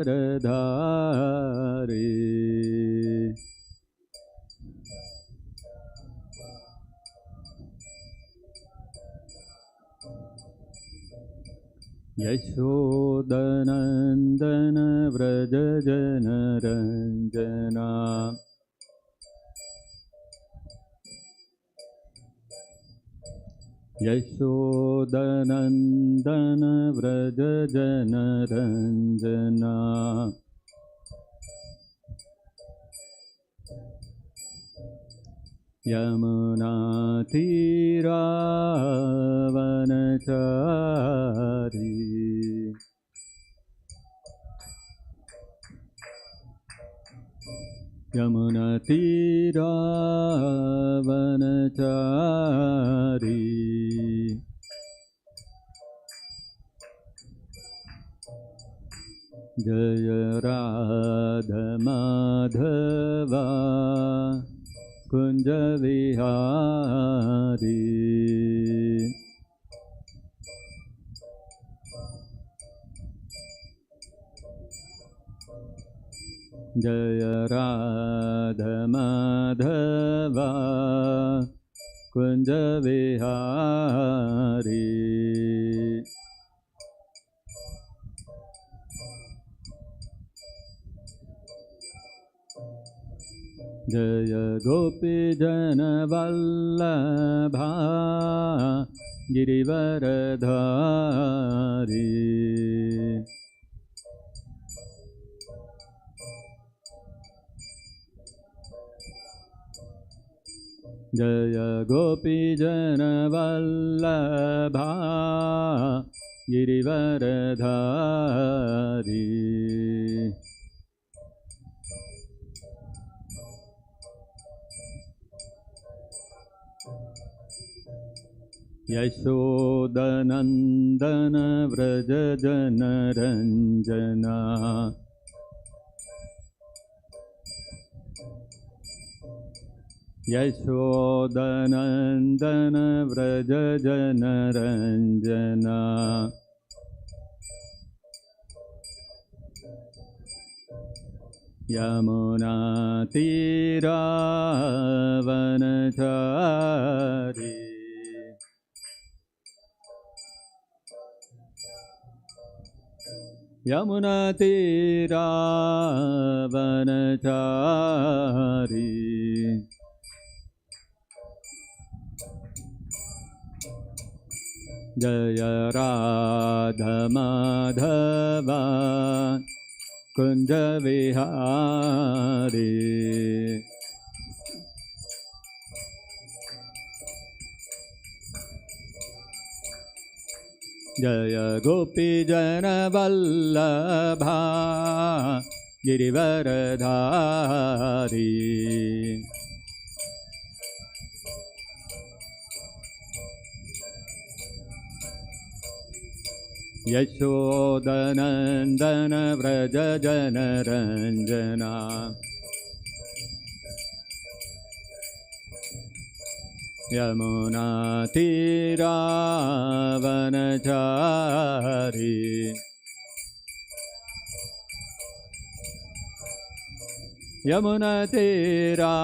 Radhare Yashodanandana Vraja Janaranjana Yashodanandana Vraja Janaranjana Yamuna Tira Vanachari Yamuna Tira Vanachari Jaya Radha Madhava Kunja Vihari Jaya Radha Madhava Kunja Vihari Jaya Gopi Jana Vallabha Girivaradhari Jaya Gopi Jana Vallabha Girivaradhari Yashodanandana Vraja Janaranjana Yashodanandana Vraja Janaranjana Yamuna Tira Vanachari Yamuna Tira Vanachari Jaya Radha Madhava Kunja Vihari Jaya Gopi Jana Vallabha Girivaradhari Yashodanandana Vraja Janaranjana Yamuna Tira Vanachari Yamuna Tira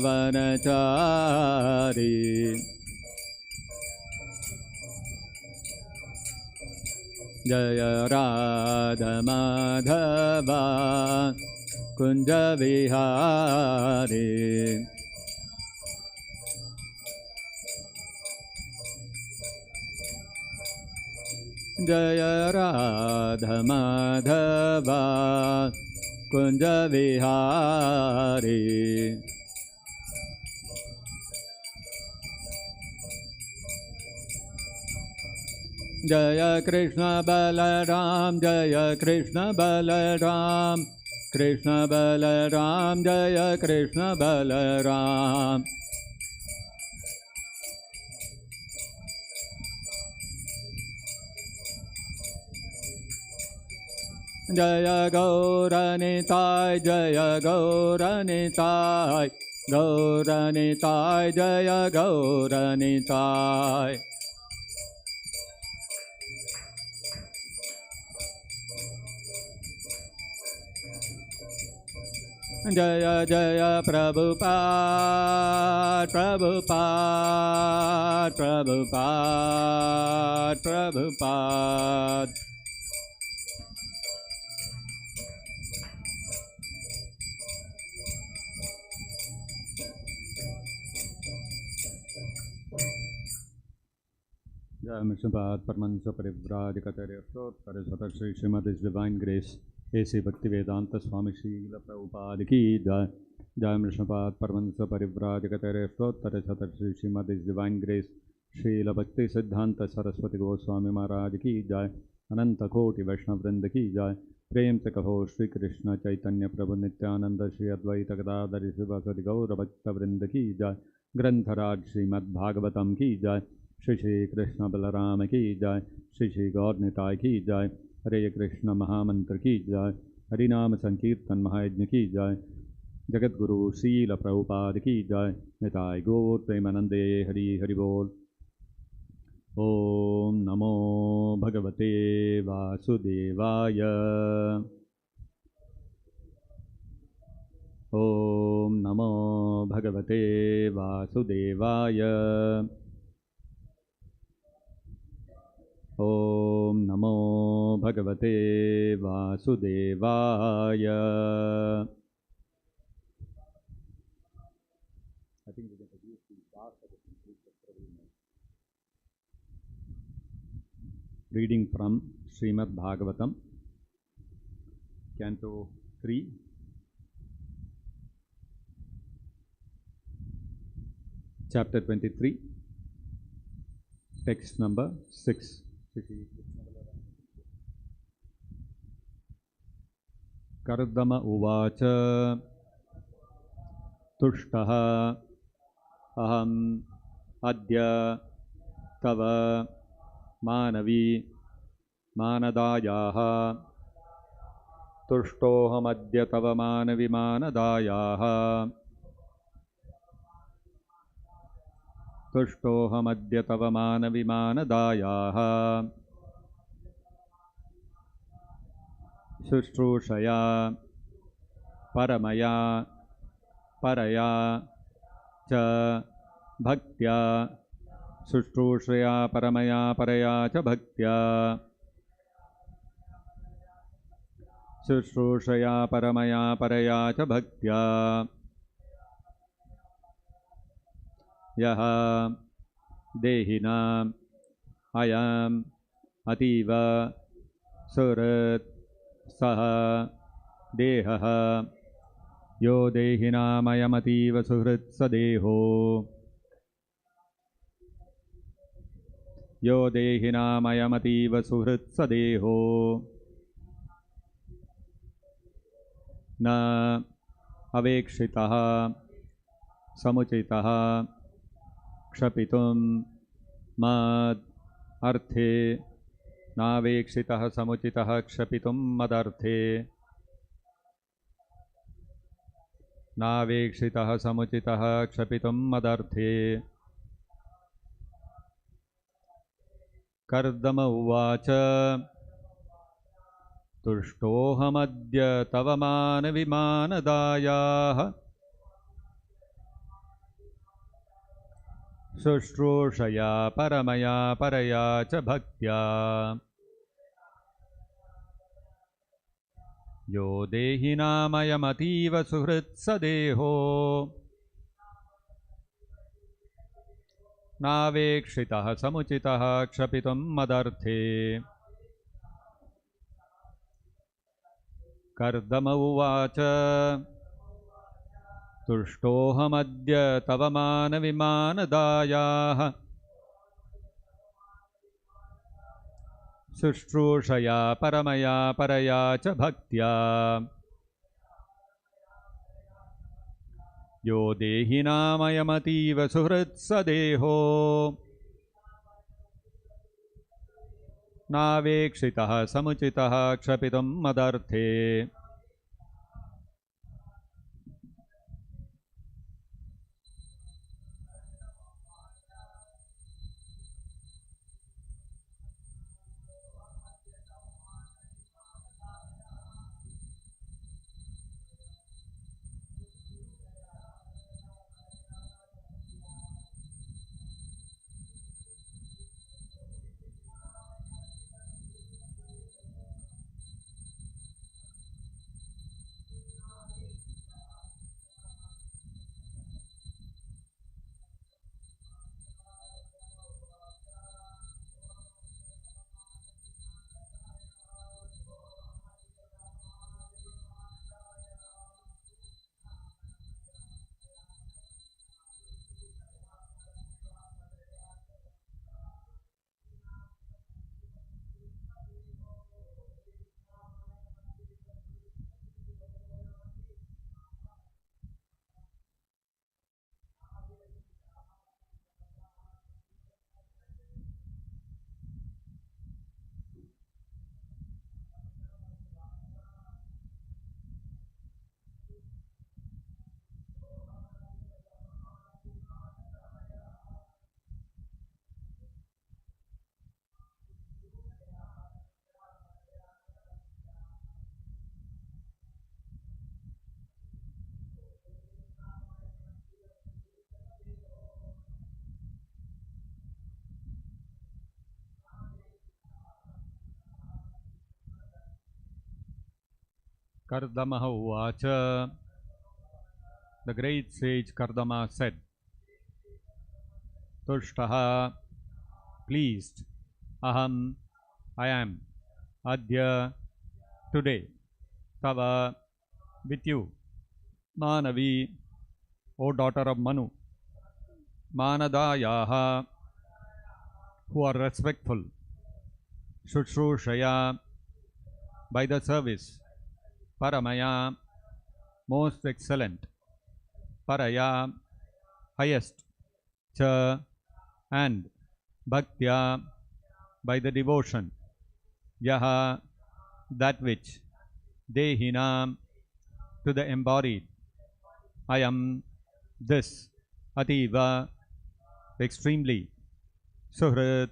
Vanachari Jaya Radha Madhava Kunja Vihari Jaya Radha Madhava Kunja Vihari Jaya Krishna Balaram Jaya Krishna Balaram Krishna Balaram Jaya Krishna Balaram Jaya Gauranitai Jaya Gauranitai Gauranitai Jaya Gauranitai जय जय प्रभुपाद प्रभुपाद प्रभुपाद प्रभुपाद। जय Srimad Paramahansa Parivrajakatarya Saraswata Shri Srimad His Divine Grace A.C. Bhaktivedanta Swami Srila Prabhupada Ki Jai। Jai Srimad Paramahansa Parivrajakatarya Saraswata Shri Srimad His Divine Grace Srila Bhakti Siddhanta Saraswati Goswami Maharaj Ki Jai। Ananta Koti Vaishnav Vrinda Ki Jai। Prem Se Kaho Shri Krishna Chaitanya Prabhu Nityananda Shri Advaita Gadadhari Srivasadi Gaura Bhakta Vrinda Ki Jai। Grantharaj Srimad-Bhagavatam Ki Jai। Shri Shri Krishna Balram की जय। श्री श्री गौर निताय की जय। हरे कृष्ण महामंत्र की जय। हरिनाम संकीर्तन महायज्ञ की जय। जगत गुरु शील प्रभुपाद की जय। निताय गौर प्रेमानंदे हरि हरि बोल। ओम नमो भगवते वासुदेवाय। ओम नमो भगवते वासुदेवाय। ओम नमो भगवते वासुदेवाय। I think we can use the Dasa to complete the prayer. Reading from Srimad-Bhagavatam, Canto 3, Chapter 23, Text number 6. Kardam उवाच तुष्टः अहम् अद्य तव मानवी मानदायाः। तुष्टोऽहमद्य तव मानवी मानदायाः। तुष्टोऽहमद्य तव मानवी मानदायाः। शुश्रूषया परमया परया च भक्त्या। शुश्रूषया परमया परया च भक्त्या। शुश्रूषया परमया परया च भक्त्या। यः देहिनाम् अयम् अतीव सुहृत् सः देहः। यो देहिनामयमतीव सुहृत् स देहो। यो देहिनामयमतीव सुहृत् स देहो। न अवेक्षितः समुचितः क्षपितुं मद् अर्थे। नावेक्षितः समुचितः क्षपितुं मदर्थे। नावेक्षितः समुचितः क्षपितुं मदर्थे। कर्दम उवाच तुष्टोऽहमद्य तव मानवी मानदायाः। शुश्रूषया परमया परया च भक्त्या। यो देहिनामयमतीव सुहृत् स देहो। नावेक्षितः समुचितः क्षपितुं मदर्थे। कर्दम उवाच तुष्टोऽहमद्य तव मानवी मानदायाः। शुश्रूषया परमया परया च भक्त्या। यो देहिनामयमतीव सुहृत् स देहो। नावेक्षितः समुचितः क्षपितुं मदर्थे। Kardamaha Uvacha. The great sage Kardama said, Tushtaha, pleased, Aham, I am, Adya, today, Tava, with you, Manavi, O daughter of Manu, Manadayaha, who are respectful, Shushrushaya, by the service, Paramaya, most excellent, Paraya, highest, Cha, and Bhaktya, by the devotion, Yaha, that which, Dehina, to the embodied, I am, this, Ativa, extremely, Suhrit,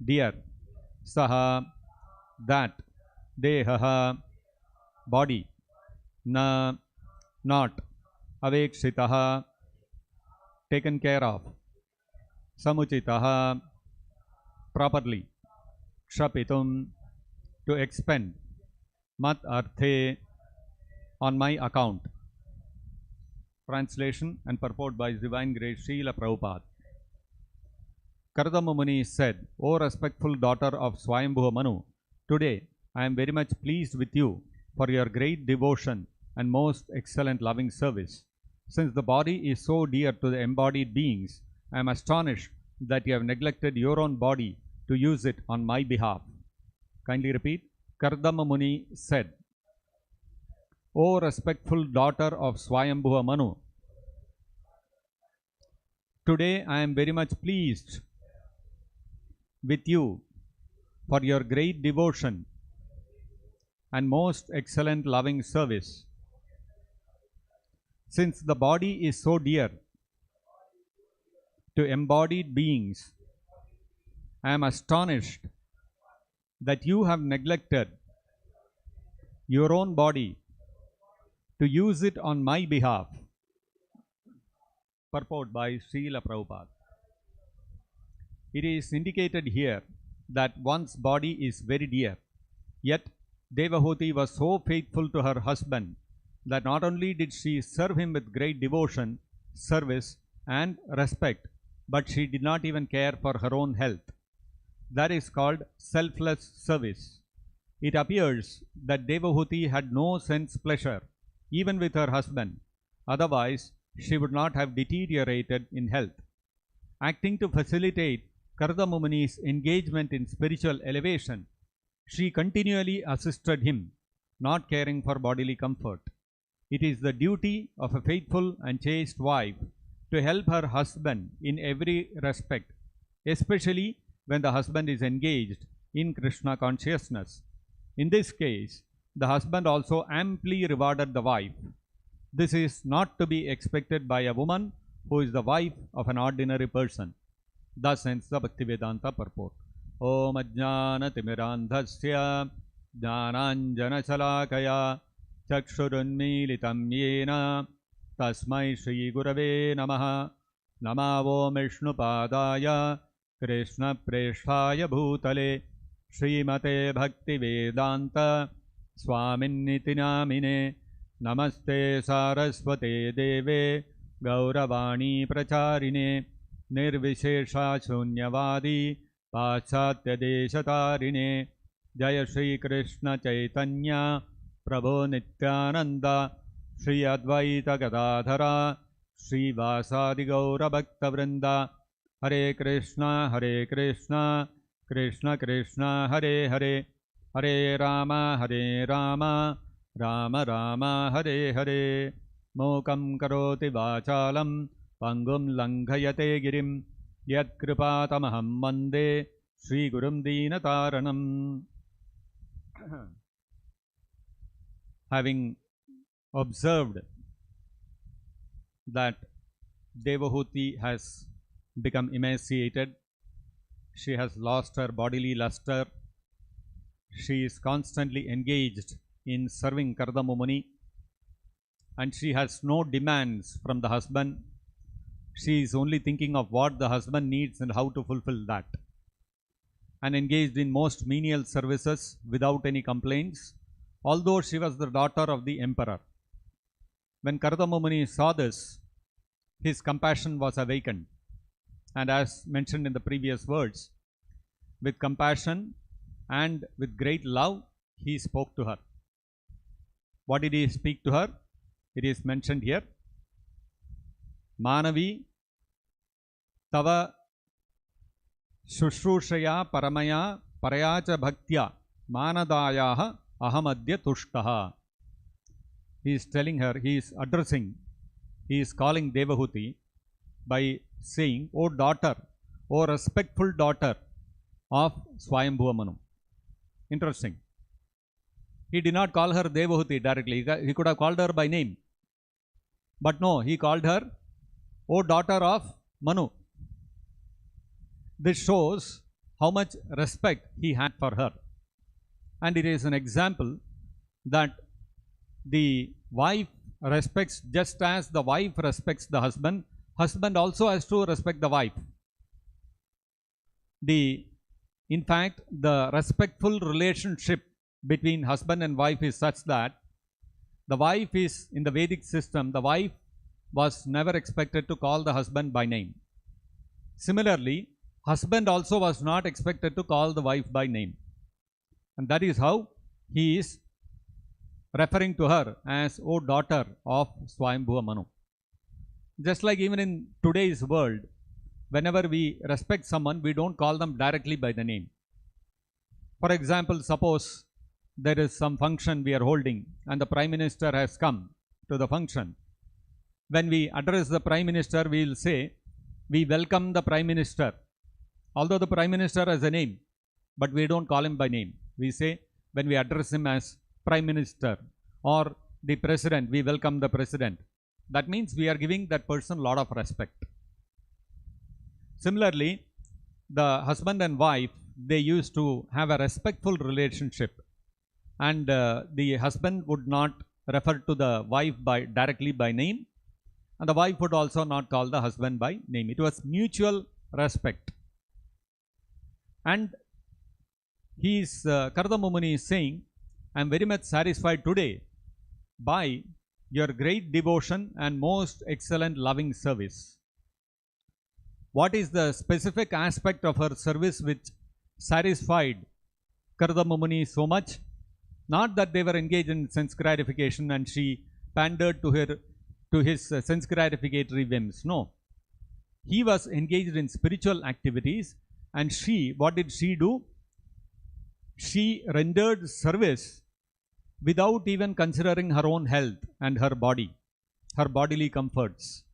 dear, Saha, that, Dehaha, body, Na, not, Avekshitaha, taken care of, Samuchitaha, properly, Kshapitum, to expend, Mat Arthe, on my account. Translation and purport by His Divine Grace Srila Prabhupada. Kardama Muni said, O respectful daughter of Swayambhuva Manu, today I am very much pleased with you for your great devotion and most excellent loving service. Since the body is so dear to the embodied beings, I am astonished that you have neglected your own body to use it on my behalf. Kindly repeat. Kardama Muni said, O respectful daughter of Swayambhuva Manu, today I am very much pleased with you for your great devotion and most excellent loving service. Since the body is so dear to embodied beings, I am astonished that you have neglected your own body to use it on my behalf. Purport by Srila Prabhupada. It is indicated here that one's body is very dear, yet Devahuti was so faithful to her husband that not only did she serve him with great devotion, service and respect, but she did not even care for her own health. That is called selfless service. It appears that Devahuti had no sense pleasure even with her husband, otherwise she would not have deteriorated in health. Acting to facilitate Kardama Muni's engagement in spiritual elevation, she continually assisted him, not caring for bodily comfort. It is the duty of a faithful and chaste wife to help her husband in every respect, especially when the husband is engaged in Krishna consciousness. In this case, the husband also amply rewarded the wife. This is not to be expected by a woman who is the wife of an ordinary person. Thus ends the Bhaktivedanta purport. Om Ajnana Timirandhasya Jnananjana Salakaya Chakshurunmilitam Yena Tasmai Shri Gurave Namaha Namavo Vishnupadaya Krishna Presthaya Bhutale Srimate Bhaktivedanta Swaminiti Namine Namaste Saraswate Deve Gauravani Pracharine Nirvishesha Shunyavadi Pachatya Deshatarine Jaya Shri Krishna Chaitanya Prabhu Nityananda Shri Advaita Gadadhara Shri Vasadi Gaura Bhakta Vrinda Hare Krishna Krishna Krishna Hare Hare Hare Rama Rama Rama Hare Hare Mokam Karoti Vachalam Pangum Langhayate Girim Yat Kripatamaham Vande Sri Gurum Deenataranam. Having observed that Devahuti has become emaciated, she has lost her bodily luster, she is constantly engaged in serving Kardama Muni, and she has no demands from the husband. She is only thinking of what the husband needs and how to fulfill that, and engaged in most menial services without any complaints. although she was the daughter of the emperor. When Kardama Muni saw this, his compassion was awakened. And as mentioned in the previous words, with compassion and with great love, he spoke to her. What did he speak to her? It is mentioned here. Manavi tava shushrushraya paramaya parayacha bhaktya manadayaha ahamadya tushtaha. He is telling her, he is addressing, he is calling Devahuti by saying, O daughter, O respectful daughter of Swayambhuva Manu. Interesting. He did not call her Devahuti directly. He could have called her by name. But no, he called her, O daughter of Manu. This shows how much respect he had for her. And it is an example that the wife respects just as the wife respects the husband. Husband also has to respect the wife. In fact, the respectful relationship between husband and wife is such that the wife is, in the Vedic system, the wife was never expected to call the husband by name. Similarly, husband also was not expected to call the wife by name. And that is how he is referring to her as, O daughter of Swayambhuva Manu. Just like even in today's world, whenever we respect someone, we don't call them directly by the name. For example, suppose there is some function we are holding and the Prime Minister has come to the function. When we address the Prime Minister, we will say, we welcome the Prime Minister. Although the Prime Minister has a name, but we don't call him by name. We say, when we address him as Prime Minister or the President, we welcome the President. That means we are giving that person a lot of respect. Similarly, the husband and wife, they used to have a respectful relationship, and the husband would not refer to the wife directly by name, and the wife would also not call the husband by name. It was mutual respect. And Kardama Muni is saying, I am very much satisfied today by your great devotion and most excellent loving service. What is the specific aspect of her service which satisfied Kardama Muni so much? Not that they were engaged in sense gratification and she pandered to his sense gratificatory whims. No. He was engaged in spiritual activities, and what did she do? She rendered service without even considering her own health and her body, her bodily comforts.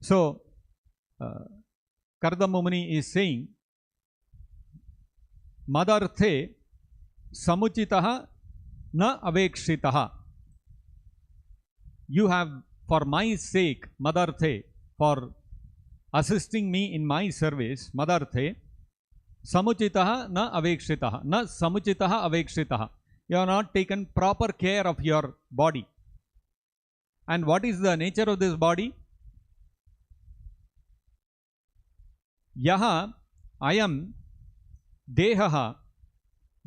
So, Kardama Muni is saying, Madarthe samuchitaha na avekshitaha. You have, for my sake, Madarthe, for assisting me in my service, Madarthe, samuchitaha na avekshitaha. Na samuchitaha avekshitaha. You have not taken proper care of your body. And what is the nature of this body? Yaha ayam dehaha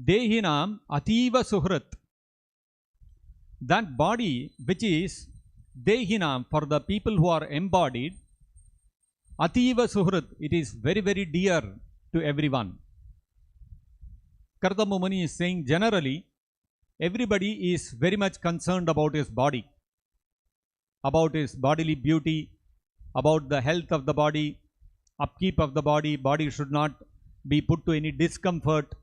dehinam ativa suhrat. That body which is dehinam, for the people who are embodied, ativa suhrat, it is very, very dear to everyone. Kardama Muni is saying, generally, everybody is very much concerned about his body, about his bodily beauty, about the health of the body, upkeep of the body. Body should not be put to any discomfort.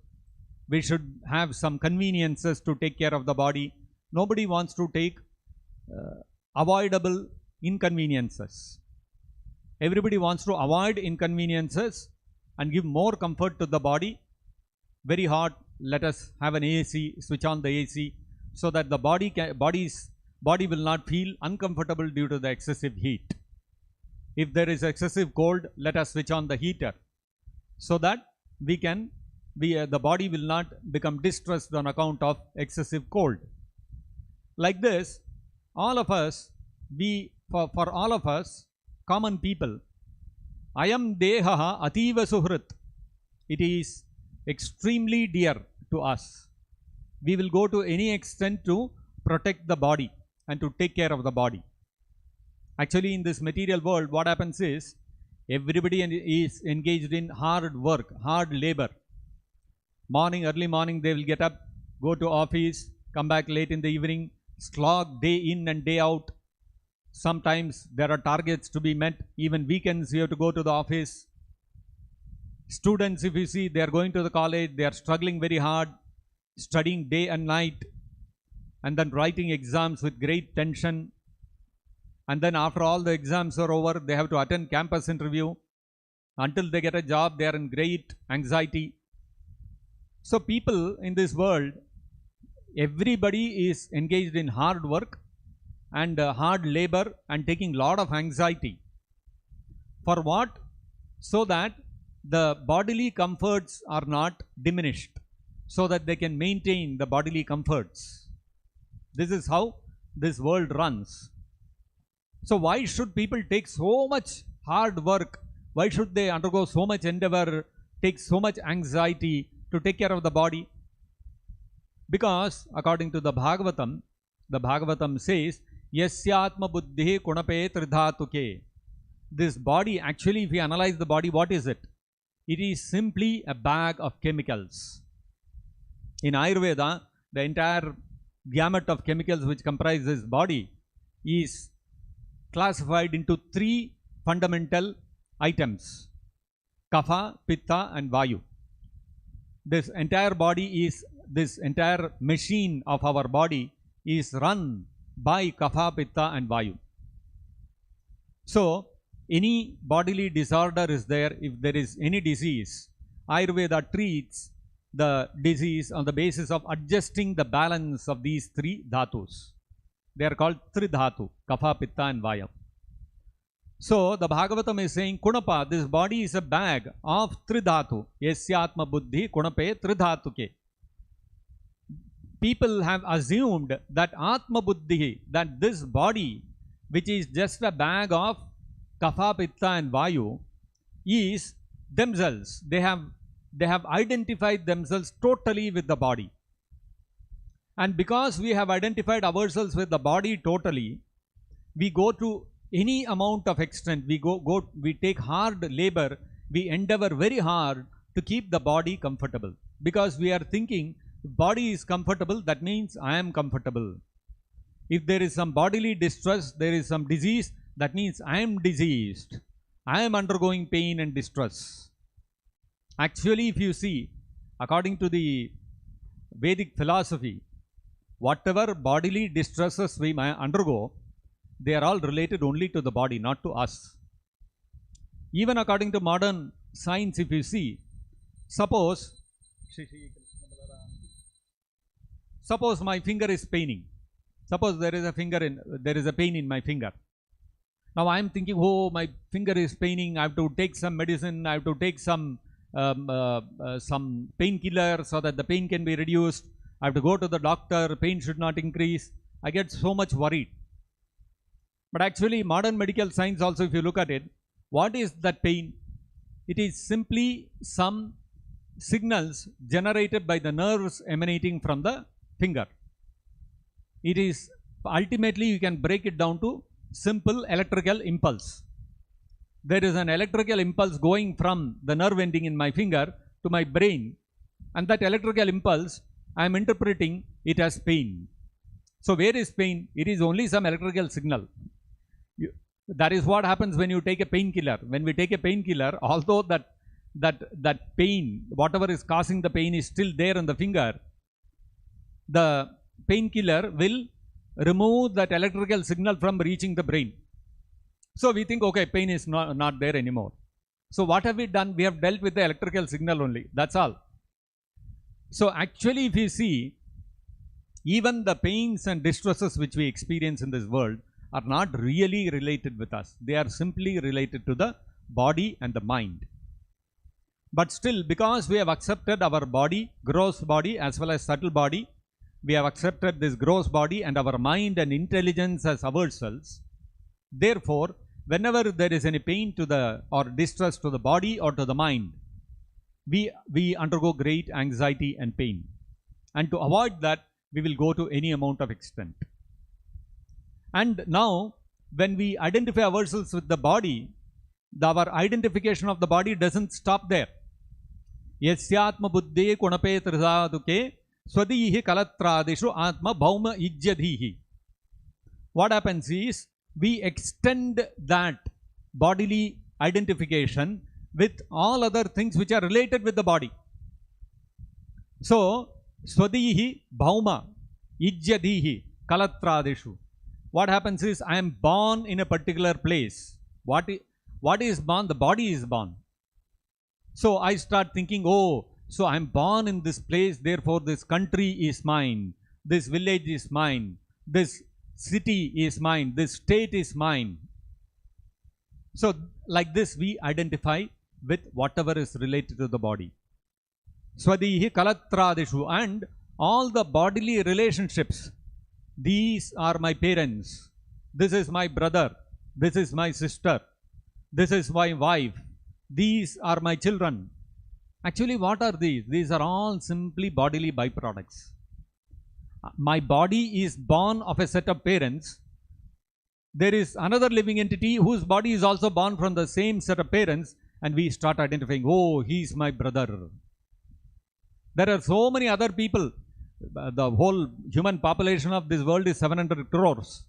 We should have some conveniences to take care of the body. Nobody wants to take avoidable inconveniences. Everybody wants to avoid inconveniences and give more comfort to the body. Very hot, let us have an AC, switch on the AC, so that the body will not feel uncomfortable due to the excessive heat. If there is excessive cold, let us switch on the heater, so that the body will not become distressed on account of excessive cold. Like this, all of us, for all of us, common people, ayam dehaha ativa suhrit. It is extremely dear to us. we will go to any extent to protect the body and to take care of the body. Actually, in this material world, what happens is, everybody is engaged in hard work, hard labor. Early morning, they will get up, go to office, come back late in the evening, slog day in and day out. Sometimes there are targets to be met. Even weekends, you have to go to the office. Students, if you see, they are going to the college, they are struggling very hard, studying day and night, and then writing exams with great tension. And then after all the exams are over, they have to attend campus interview. Until they get a job, they are in great anxiety. So people in this world, everybody is engaged in hard work and hard labor and taking lot of anxiety. For what? So that the bodily comforts are not diminished, so that they can maintain the bodily comforts. This is how this world runs. So why should people take so much hard work? Why should they undergo so much endeavor, take so much anxiety to take care of the body? Because according to the Bhagavatam says, Yasyatma buddhi kunape tridhatuke. This body, actually, if you analyze the body, what is it? It is simply a bag of chemicals. In Ayurveda, the entire gamut of chemicals which comprise this body is classified into 3 fundamental items: Kapha, Pitta and Vayu. This entire body is, this entire machine of our body is run by Kapha, Pitta and Vayu. So, any bodily disorder is there, if there is any disease, Ayurveda treats the disease on the basis of adjusting the balance of these 3 dhatus. They are called Tridhatu, Kapha, Pitta and Vaya. So, the Bhagavatam is saying, Kunapa, this body is a bag of Tridhatu. Yasyatma buddhi kunape tridhatuke. People have assumed that Atma buddhi, that this body, which is just a bag of Kapha, Pitta and Vayu, is themselves. They have identified themselves totally with the body. And because we have identified ourselves with the body totally, we go to any amount of extent, we take hard labor, we endeavor very hard to keep the body comfortable. Because we are thinking, if body is comfortable, that means I am comfortable. If there is some bodily distress, there is some disease, that means I am diseased. I am undergoing pain and distress. Actually, if you see, according to the Vedic philosophy, whatever bodily distresses we may undergo, they are all related only to the body, not to us. Even according to modern science, if you see, suppose my finger is paining. Suppose there is a pain in my finger. Now I am thinking, oh, my finger is paining, I have to take some medicine, I have to take some painkiller so that the pain can be reduced. I have to go to the doctor, pain should not increase. I get so much worried. But actually, modern medical science also, if you look at it, what is that pain? It is simply some signals generated by the nerves emanating from the finger. It is, ultimately, you can break it down to simple electrical impulse. There is an electrical impulse going from the nerve ending in my finger to my brain, and that electrical impulse, I am interpreting it as pain. So where is pain? It is only some electrical signal. That is what happens when you take a painkiller. When we take a painkiller, although that pain, whatever is causing the pain is still there on the finger, the painkiller will remove that electrical signal from reaching the brain. So we think, okay, pain is not there anymore. So what have we done? We have dealt with the electrical signal only. That's all. So actually, if you see, even the pains and distresses which we experience in this world are not really related with us. They are simply related to the body and the mind. But still, because we have accepted our body, gross body as well as subtle body, we have accepted this gross body and our mind and intelligence as ourselves. Therefore, whenever there is any pain to the or distress to the body or to the mind, we undergo great anxiety and pain. And to avoid that, we will go to any amount of extent. And now, when we identify ourselves with the body, our identification of the body doesn't stop there. Yasyatma buddhe kunape trisaduke swadihi kalatradishu atma bhauma ijyadhihi. What happens is, we extend that bodily identification with all other things which are related with the body. So, swadihi bhauma ijyadhihi kalatradishu. What happens is, I am born in a particular place. What is born? The body is born. So I start thinking, oh, so I am born in this place, therefore this country is mine, this village is mine, this city is mine, this state is mine. So like this we identify with whatever is related to the body. Swadihi kalatradishu, and all the bodily relationships. These are my parents, this is my brother, this is my sister, this is my wife, these are my children. Actually, what are these? These are all simply bodily byproducts. My body is born of a set of parents. There is another living entity whose body is also born from the same set of parents, and we start identifying, oh, he is my brother. There are so many other people. The whole human population of this world is 700 crores.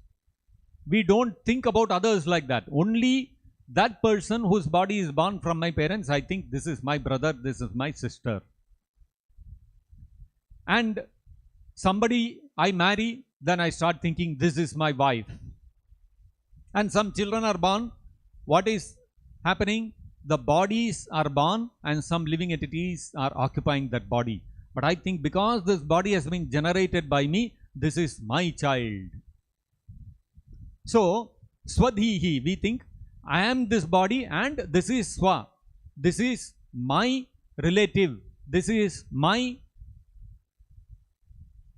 We don't think about others like that. Only that person whose body is born from my parents, I think this is my brother, this is my sister. And somebody I marry, then I start thinking this is my wife. And some children are born. What is happening? The bodies are born and some living entities are occupying that body. But I think because this body has been generated by me, this is my child. So, swadhihi, we think, I am this body and this is swa. This is my relative. This is my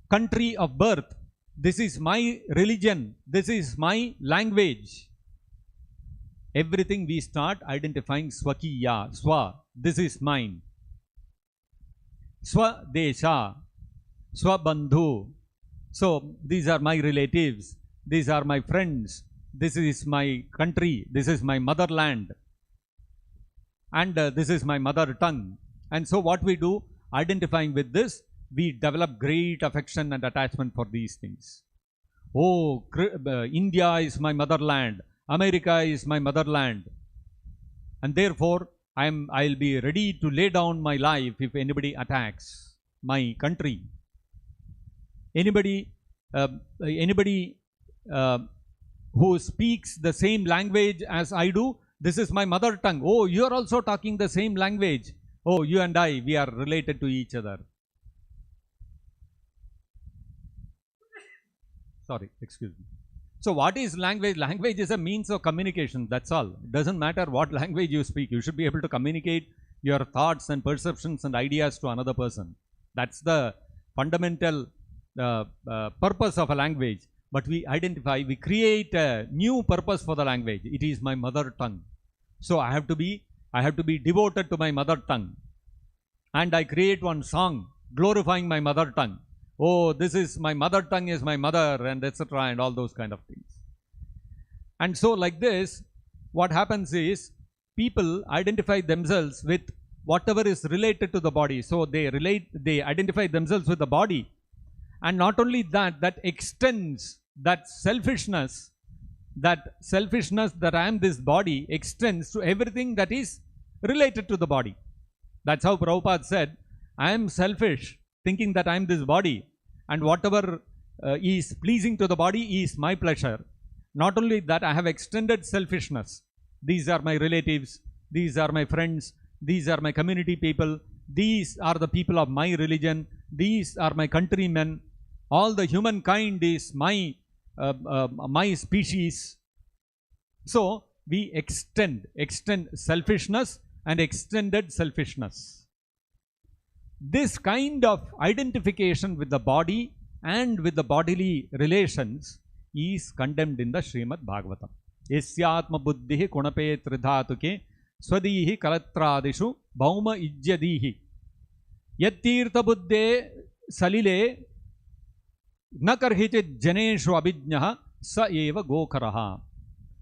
country of birth. This is my religion. This is my language. Everything we start identifying swakiya, swa. This is mine. Swadesha, swabandhu. So these are my relatives. These are my friends. This is my country, this is my motherland, and this is my mother tongue. And so what we do, identifying with this, we develop great affection and attachment for these things. Oh, India is my motherland, America is my motherland, and therefore I'll be ready to lay down my life if anybody attacks my country. Anybody who speaks the same language as I do, this is my mother tongue. Oh, you are also talking the same language. Oh, you and I, we are related to each other. Sorry, excuse me. So what is language? Language is a means of communication, that's all. It doesn't matter what language you speak. You should be able to communicate your thoughts and perceptions and ideas to another person. That's the fundamental purpose of a language. But we identify, we create a new purpose for the language. It is my mother tongue. So I have to be devoted to my mother tongue. And I create one song glorifying my mother tongue. Oh, this is my mother tongue is my mother, and etc. and all those kind of things. And so like this, what happens is, people identify themselves with whatever is related to the body. So they identify themselves with the body. And not only that, that extends that selfishness that I am this body extends to everything that is related to the body. That's how Prabhupada said, I am selfish, thinking that I am this body, and whatever is pleasing to the body is my pleasure. Not only that, I have extended selfishness. These are my relatives, these are my friends, these are my community people, these are the people of my religion, these are my countrymen. All the humankind is my species. So we extend selfishness and extended selfishness. This kind of identification with the body and with the bodily relations is condemned in the Srimad-Bhagavatam. Yasyatma buddhihi kunape tridhatuke swadihi kalatradishu bhauma ijyadihi. Yattirtha buddhe salile na karhichit janeshu abhijnah sa eva gokaraha.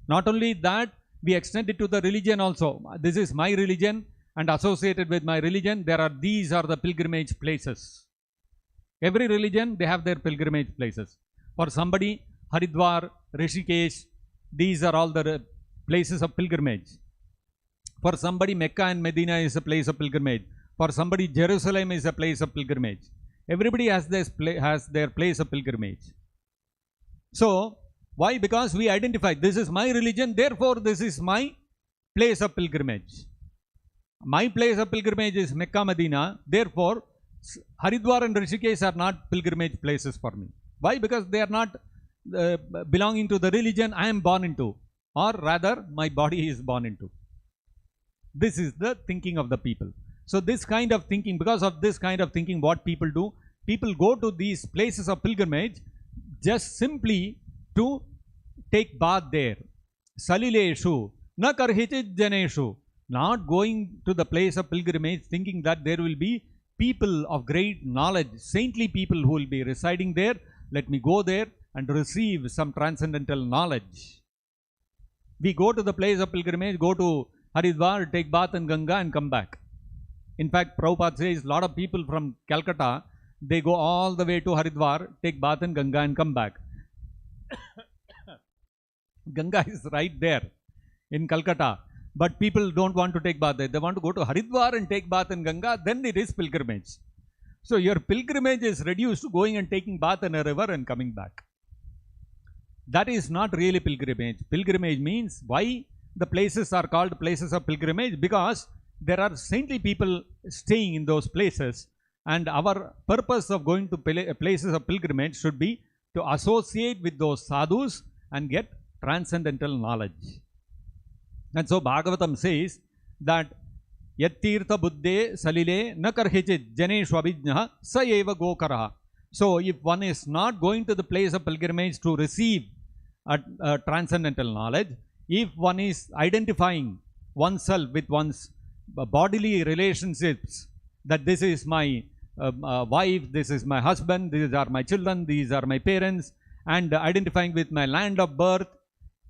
Not only that, we extend it to the religion also. This is my religion, and associated with my religion, these are the pilgrimage places. Every religion, they have their pilgrimage places. For somebody, Haridwar, Rishikesh, these are all the places of pilgrimage. For somebody, Mecca and Medina is a place of pilgrimage. For somebody, Jerusalem is a place of pilgrimage. Everybody has their place of pilgrimage. So, why? Because we identify, this is my religion, therefore this is my place of pilgrimage. My place of pilgrimage is Mecca, Medina, therefore Haridwar and Rishikesh are not pilgrimage places for me. Why? Because they are not belonging to the religion I am born into, or rather my body is born into. This is the thinking of the people. So this kind of thinking, because of this kind of thinking, what people do, people go to these places of pilgrimage just simply to take bath there. Salileshu, na karhichit janeshu. Not going to the place of pilgrimage thinking that there will be people of great knowledge, saintly people who will be residing there. Let me go there and receive some transcendental knowledge. We go to the place of pilgrimage, go to Haridwar, take bath in Ganga and come back. In fact, Prabhupada says a lot of people from Calcutta, they go all the way to Haridwar, take bath in Ganga and come back. Ganga is right there in Calcutta. But people don't want to take bath there. They want to go to Haridwar and take bath in Ganga, then it is pilgrimage. So your pilgrimage is reduced to going and taking bath in a river and coming back. That is not really pilgrimage. Pilgrimage means, why the places are called places of pilgrimage? Because there are saintly people staying in those places, and our purpose of going to places of pilgrimage should be to associate with those sadhus and get transcendental knowledge. And so Bhagavatam says that Yattirtha buddhe salile na karhichit janeshu abhijnah sa eva gokaraha. So if one is not going to the place of pilgrimage to receive a transcendental knowledge, if one is identifying oneself with one's bodily relationships, that this is my wife, this is my husband, these are my children, these are my parents, and identifying with my land of birth,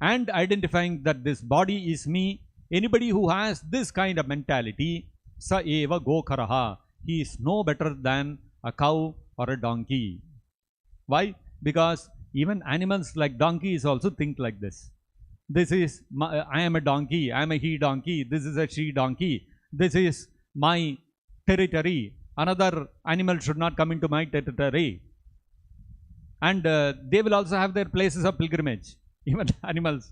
and identifying that this body is me, anybody who has this kind of mentality, sa eva gokaraha, he is no better than a cow or a donkey. Why? Because even animals like donkeys also think like this. This is, I am a donkey, I am a he donkey, this is a she donkey, this is my territory, another animal should not come into my territory. And they will also have their places of pilgrimage. Even animals,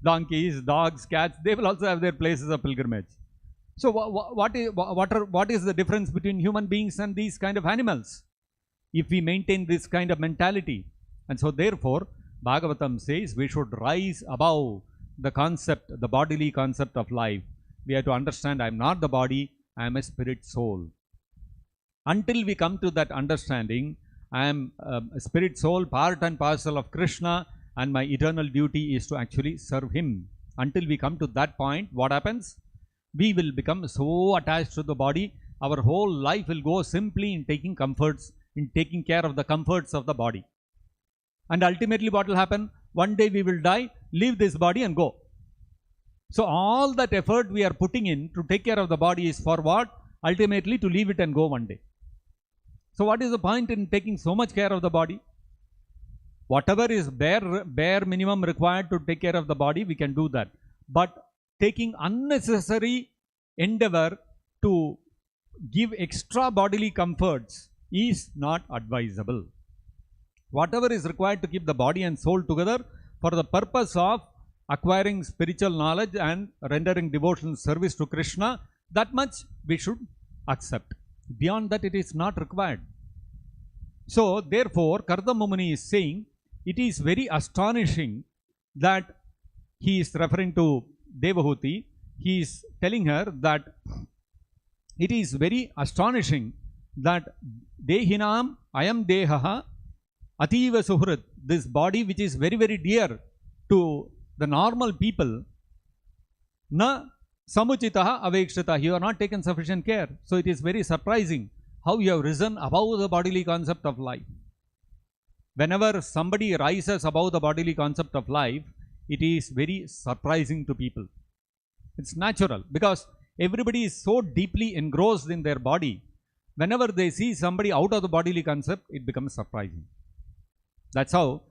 donkeys, dogs, cats, they will also have their places of pilgrimage. So what is the difference between human beings and these kind of animals? If we maintain this kind of mentality. And so therefore, Bhagavatam says we should rise above the concept, the bodily concept of life. We have to understand, I am not the body, I am a spirit soul. Until we come to that understanding, I am a spirit soul, part and parcel of Krishna, and my eternal duty is to actually serve him. Until we come to that point, what happens? We will become so attached to the body, our whole life will go simply in taking comforts, in taking care of the comforts of the body. And ultimately what will happen? One day we will die, leave this body and go. So all that effort we are putting in to take care of the body is for what? Ultimately to leave it and go one day. So what is the point in taking so much care of the body? Whatever is bare minimum required to take care of the body, we can do that. But taking unnecessary endeavor to give extra bodily comforts is not advisable. Whatever is required to keep the body and soul together for the purpose of acquiring spiritual knowledge and rendering devotional service to Krishna, that much we should accept. Beyond that, it is not required. So therefore, Kardama Muni is saying, it is very astonishing that he is referring to Devahuti. He is telling her that it is very astonishing that Dehinam Ayam Dehaha Ativa Suhrit, this body which is very, very dear to the normal people, Na Samuchitaha Avekshata, you are not taken sufficient care. So it is very surprising how you have risen above the bodily concept of life. Whenever somebody rises above the bodily concept of life, it is very surprising to people. It's natural because everybody is so deeply engrossed in their body. Whenever they see somebody out of the bodily concept, it becomes surprising. That's how,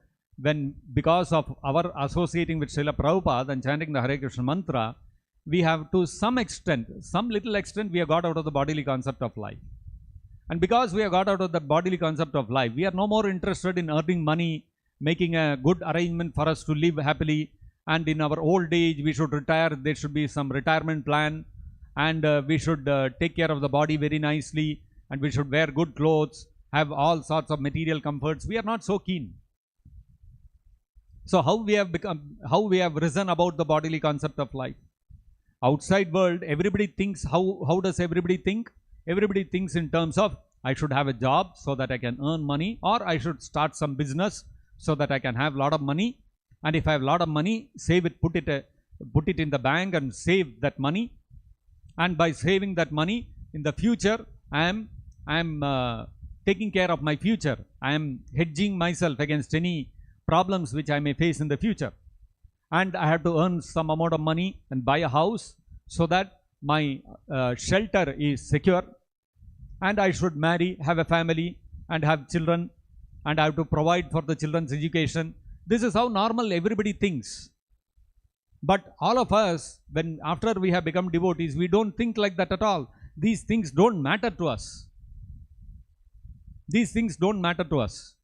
because of our associating with Srila Prabhupada and chanting the Hare Krishna mantra, we have to some extent, some little extent, we have got out of the bodily concept of life. And because we have got out of the bodily concept of life, we are no more interested in earning money, making a good arrangement for us to live happily, and in our old age we should retire. There should be some retirement plan, and we should take care of the body very nicely, and we should wear good clothes, have all sorts of material comforts. We are not so keen. So how we have risen about the bodily concept of life? Outside world, everybody thinks, how does everybody think? Everybody thinks in terms of, I should have a job so that I can earn money, or I should start some business so that I can have a lot of money. And if I have a lot of money, save it, put it in the bank and save that money. And by saving that money, in the future, I am taking care of my future. I am hedging myself against any problems which I may face in the future. And I have to earn some amount of money and buy a house so that my shelter is secure, and I should marry, have a family, and have children, and I have to provide for the children's education. This is how normal everybody thinks. But all of us, after we have become devotees, we don't think like that at all. These things don't matter to us. These things don't matter to us.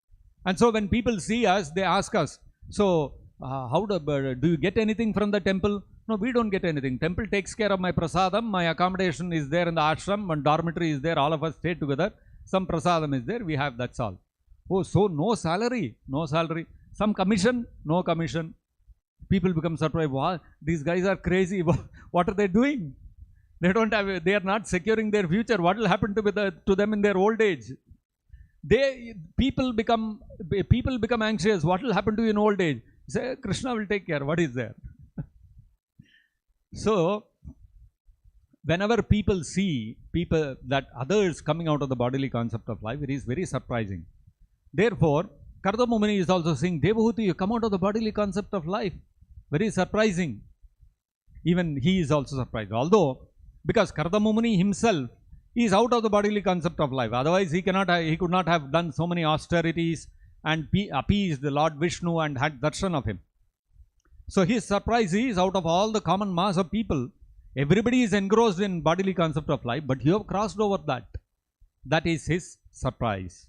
And so when people see us, they ask us, so do you get anything from the temple? No, we don't get anything. Temple takes care of my prasadam. My accommodation is there in the ashram. One dormitory is there. All of us stay together. Some prasadam is there. We have, that's all. Oh, so no salary? No salary. Some commission? No commission. People become surprised. Wow, these guys are crazy. What are they doing? They are not securing their future. What will happen to them in their old age? People become anxious. What will happen to you in old age? Say, Krishna will take care. What is there? So, whenever people see that others coming out of the bodily concept of life, it is very surprising. Therefore, Kardama Muni is also saying, Devahuti, you come out of the bodily concept of life. Very surprising. Even he is also surprised. Although, because Kardama Muni himself is out of the bodily concept of life. Otherwise, he could not have done so many austerities and appeased the Lord Vishnu and had darshan of him. So his surprise is, out of all the common mass of people, everybody is engrossed in bodily concept of life, but you have crossed over that. That is his surprise.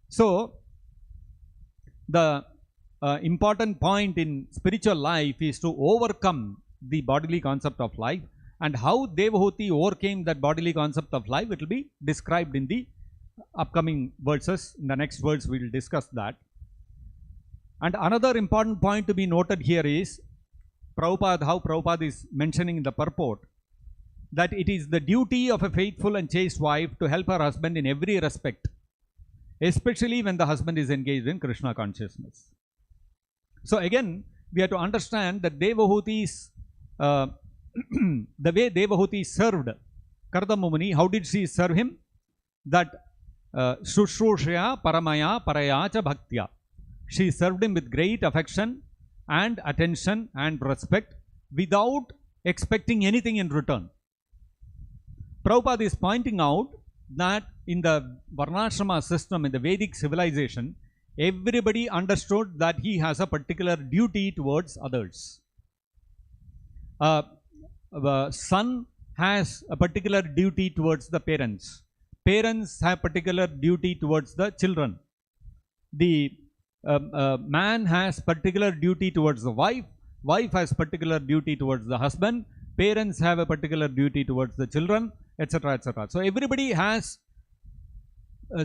So the important point in spiritual life is to overcome the bodily concept of life, and how Devahuti overcame that bodily concept of life, it will be described in the upcoming verses. In the next verse, we will discuss that. And another important point to be noted here is how Prabhupada is mentioning in the purport, that it is the duty of a faithful and chaste wife to help her husband in every respect, especially when the husband is engaged in Krishna consciousness. So again, we have to understand that Devahuti's, the way Devahuti served Kardama Muni, how did she serve him? That Shushrushrya Paramaya Parayacha Bhaktya. She served him with great affection and attention and respect without expecting anything in return. Prabhupada is pointing out that in the Varnashrama system, in the Vedic civilization, everybody understood that he has a particular duty towards others. Son has a particular duty towards the parents. Parents have particular duty towards the children. The man has particular duty towards the wife. Wife has particular duty towards the husband. Parents have a particular duty towards the children, etc., etc. So everybody has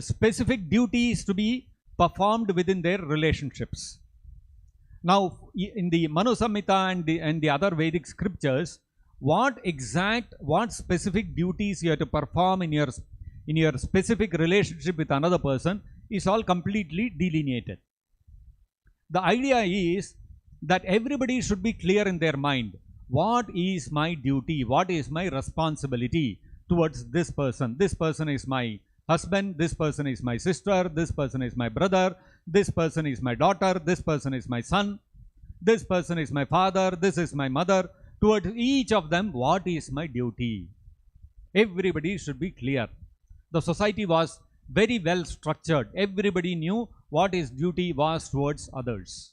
specific duties to be performed within their relationships. Now, in the Manu Samhita and the other Vedic scriptures, what specific duties you have to perform in your specific relationship with another person is all completely delineated. The idea is that everybody should be clear in their mind. What is my duty? What is my responsibility towards this person? This person is my husband, this person is my sister, this person is my brother, this person is my daughter, this person is my son, this person is my father, this is my mother. Towards each of them, what is my duty? Everybody should be clear. The society was very well structured. Everybody knew what his duty was towards others.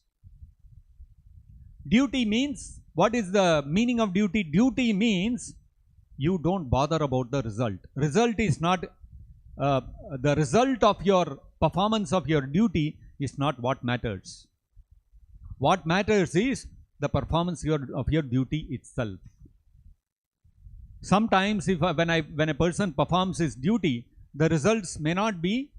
Duty means, what is the meaning of duty? Duty means you don't bother about the result. Result is not, the result of your performance of your duty is not what matters. What matters is the performance of your duty itself. Sometimes when a person performs his duty, the results may not be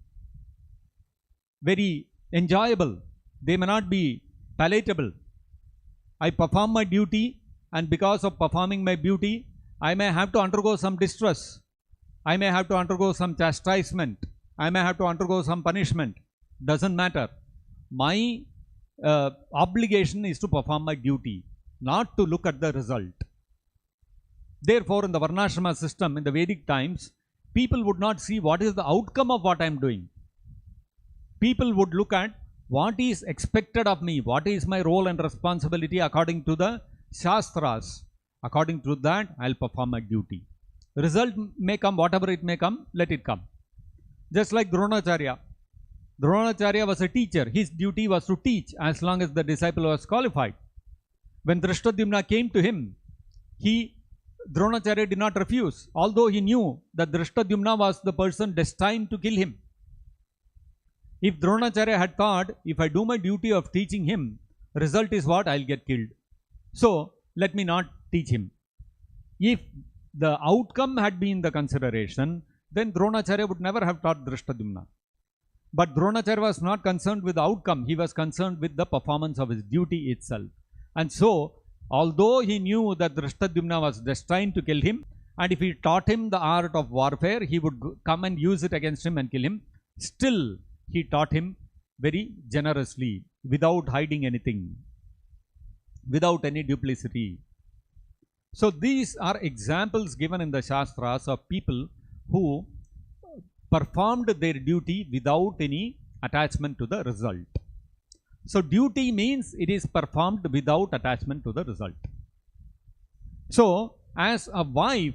very enjoyable. They may not be palatable. I perform my duty, and because of performing my duty, I may have to undergo some distress. I may have to undergo some chastisement. I may have to undergo some punishment. Doesn't matter. My obligation is to perform my duty, not to look at the result. Therefore, in the Varnashrama system, in the Vedic times, people would not see what is the outcome of what I am doing. People would look at what is expected of me, what is my role and responsibility according to the Shastras. According to that, I will perform my duty. Result may come, whatever it may come, let it come. Just like Dronacharya. Dronacharya was a teacher. His duty was to teach as long as the disciple was qualified. When Drishtadyumna came to him, Dronacharya did not refuse, although he knew that Drishtadyumna was the person destined to kill him. If Dronacharya had thought, if I do my duty of teaching him, result is what? I'll get killed. So, let me not teach him. If the outcome had been the consideration, then Dronacharya would never have taught Drishtadyumna. But Dronacharya was not concerned with the outcome. He was concerned with the performance of his duty itself. And so, although he knew that Drishtadyumna was destined to kill him, and if he taught him the art of warfare, he would come and use it against him and kill him, still he taught him very generously, without hiding anything, without any duplicity. So these are examples given in the Shastras of people who performed their duty without any attachment to the result. So duty means it is performed without attachment to the result. So as a wife,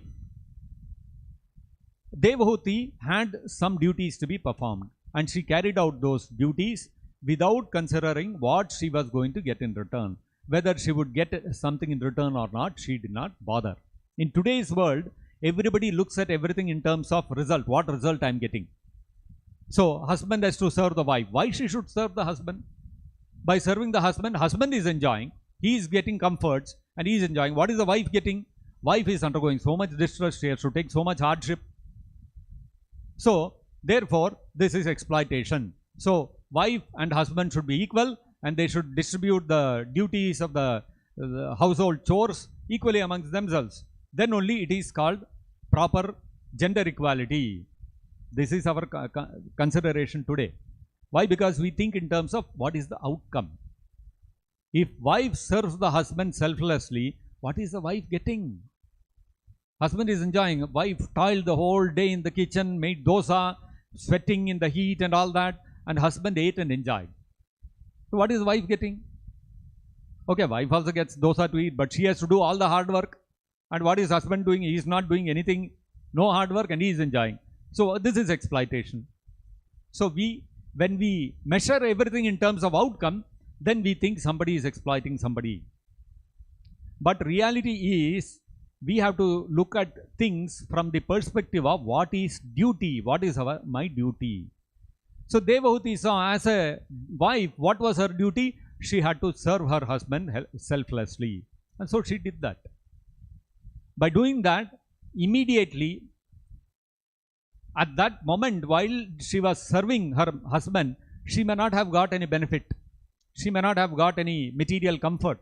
Devahuti had some duties to be performed, and she carried out those duties without considering what she was going to get in return. Whether she would get something in return or not, she did not bother. In today's world, everybody looks at everything in terms of result. What result I am getting? So husband has to serve the wife. Why she should serve the husband? By serving the husband, husband is enjoying. He is getting comforts and he is enjoying. What is the wife getting? Wife is undergoing so much distress. She has to take so much hardship. So therefore, this is exploitation. So wife and husband should be equal, and they should distribute the duties of the household chores equally amongst themselves. Then only it is called proper gender equality. This is our consideration today. Why? Because we think in terms of what is the outcome. If wife serves the husband selflessly, what is the wife getting? Husband is enjoying. Wife toiled the whole day in the kitchen, made dosa, sweating in the heat and all that, and husband ate and enjoyed. So what is wife getting? Okay, wife also gets dosa to eat, but she has to do all the hard work. And what is husband doing? He is not doing anything, no hard work, and he is enjoying. So this is exploitation. So when we measure everything in terms of outcome, then we think somebody is exploiting somebody. But reality is, we have to look at things from the perspective of what is duty, what is my duty. So Devahuti saw as a wife, what was her duty? She had to serve her husband selflessly. And so she did that. By doing that, immediately, at that moment, while she was serving her husband, she may not have got any benefit. She may not have got any material comfort.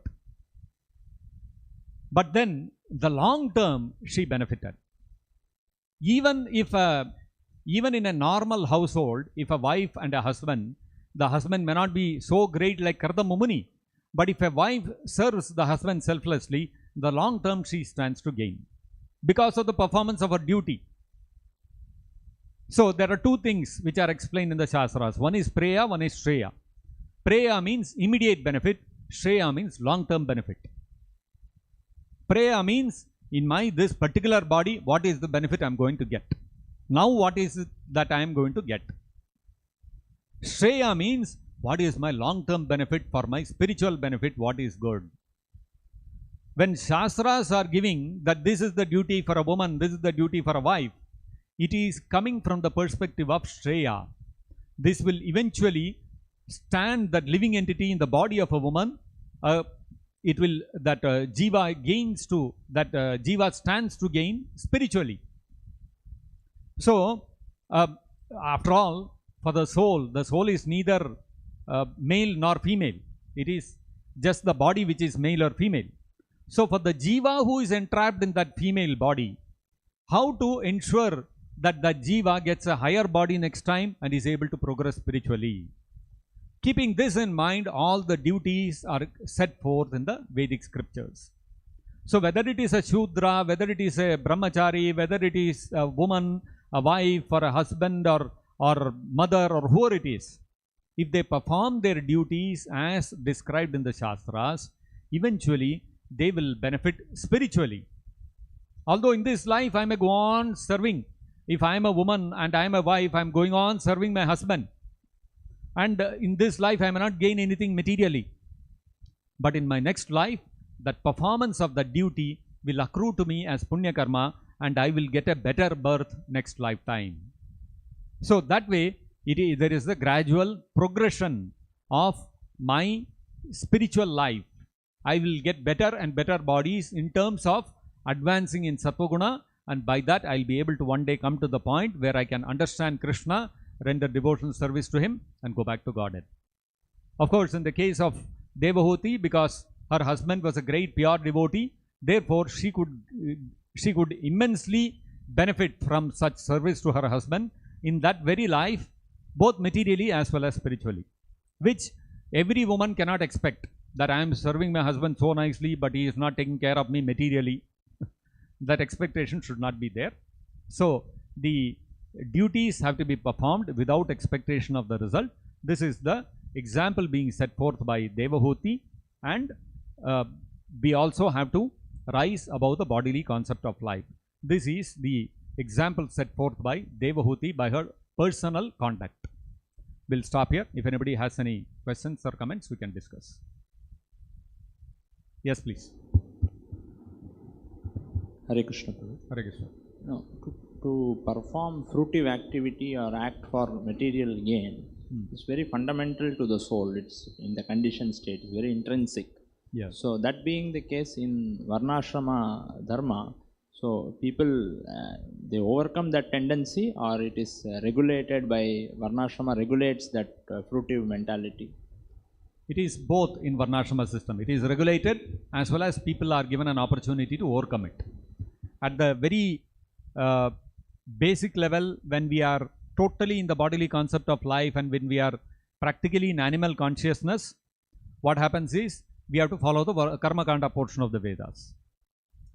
But then, the long term, she benefited. Even in a normal household, if a wife and a husband, the husband may not be so great like Karda Mumuni, but if a wife serves the husband selflessly, the long term she stands to gain because of the performance of her duty. So there are two things which are explained in the Shastras. One is Preya, one is Shreya. Preya means immediate benefit. Shreya means long-term benefit. Preya means in this particular body, what is the benefit I am going to get? Now what is it that I am going to get? Shreya means what is my long-term benefit for my spiritual benefit, what is good. When Shastras are giving that this is the duty for a woman, this is the duty for a wife, it is coming from the perspective of Shreya. This will eventually stand, that living entity in the body of a woman, Jiva gains to, Jiva stands to gain spiritually. So, after all, for the soul is neither male nor female. It is just the body which is male or female. So, for the Jiva who is entrapped in that female body, how to ensure that the Jiva gets a higher body next time and is able to progress spiritually? Keeping this in mind, all the duties are set forth in the Vedic scriptures. So, whether it is a Shudra, whether it is a Brahmachari, whether it is a woman, a wife, or a husband, or mother, or whoever it is, if they perform their duties as described in the Shastras, eventually they will benefit spiritually. Although in this life I may go on serving. If I am a woman and I am a wife, I am going on serving my husband. And in this life I may not gain anything materially. But in my next life, that performance of the duty will accrue to me as punya karma, and I will get a better birth next lifetime. So that way, there is a gradual progression of my spiritual life. I will get better and better bodies in terms of advancing in Sattva-guna, and by that I will be able to one day come to the point where I can understand Krishna, render devotional service to him, and go back to Godhead. Of course, in the case of Devahuti, because her husband was a great pure devotee, therefore she could immensely benefit from such service to her husband in that very life, both materially as well as spiritually, which every woman cannot expect, that I am serving my husband so nicely, but he is not taking care of me materially. That expectation should not be there. So, the duties have to be performed without expectation of the result. This is the example being set forth by Devahuti, and we also have to rise above the bodily concept of life. This is the example set forth by Devahuti by her personal conduct. We'll stop here. If anybody has any questions or comments, we can discuss. Yes, please. Hare Krishna. Hare Krishna. No, to perform fruitive activity or act for material gain is very fundamental to the soul. It's in the conditioned state, it's very intrinsic. Yes. So that being the case in Varnashrama Dharma, so people, they overcome that tendency, or it is regulated by Varnashrama regulates that fruitive mentality? It is both in Varnashrama system. It is regulated as well as people are given an opportunity to overcome it. At the very basic level, when we are totally in the bodily concept of life and when we are practically in animal consciousness, what happens is we have to follow the Karma Kanda portion of the Vedas.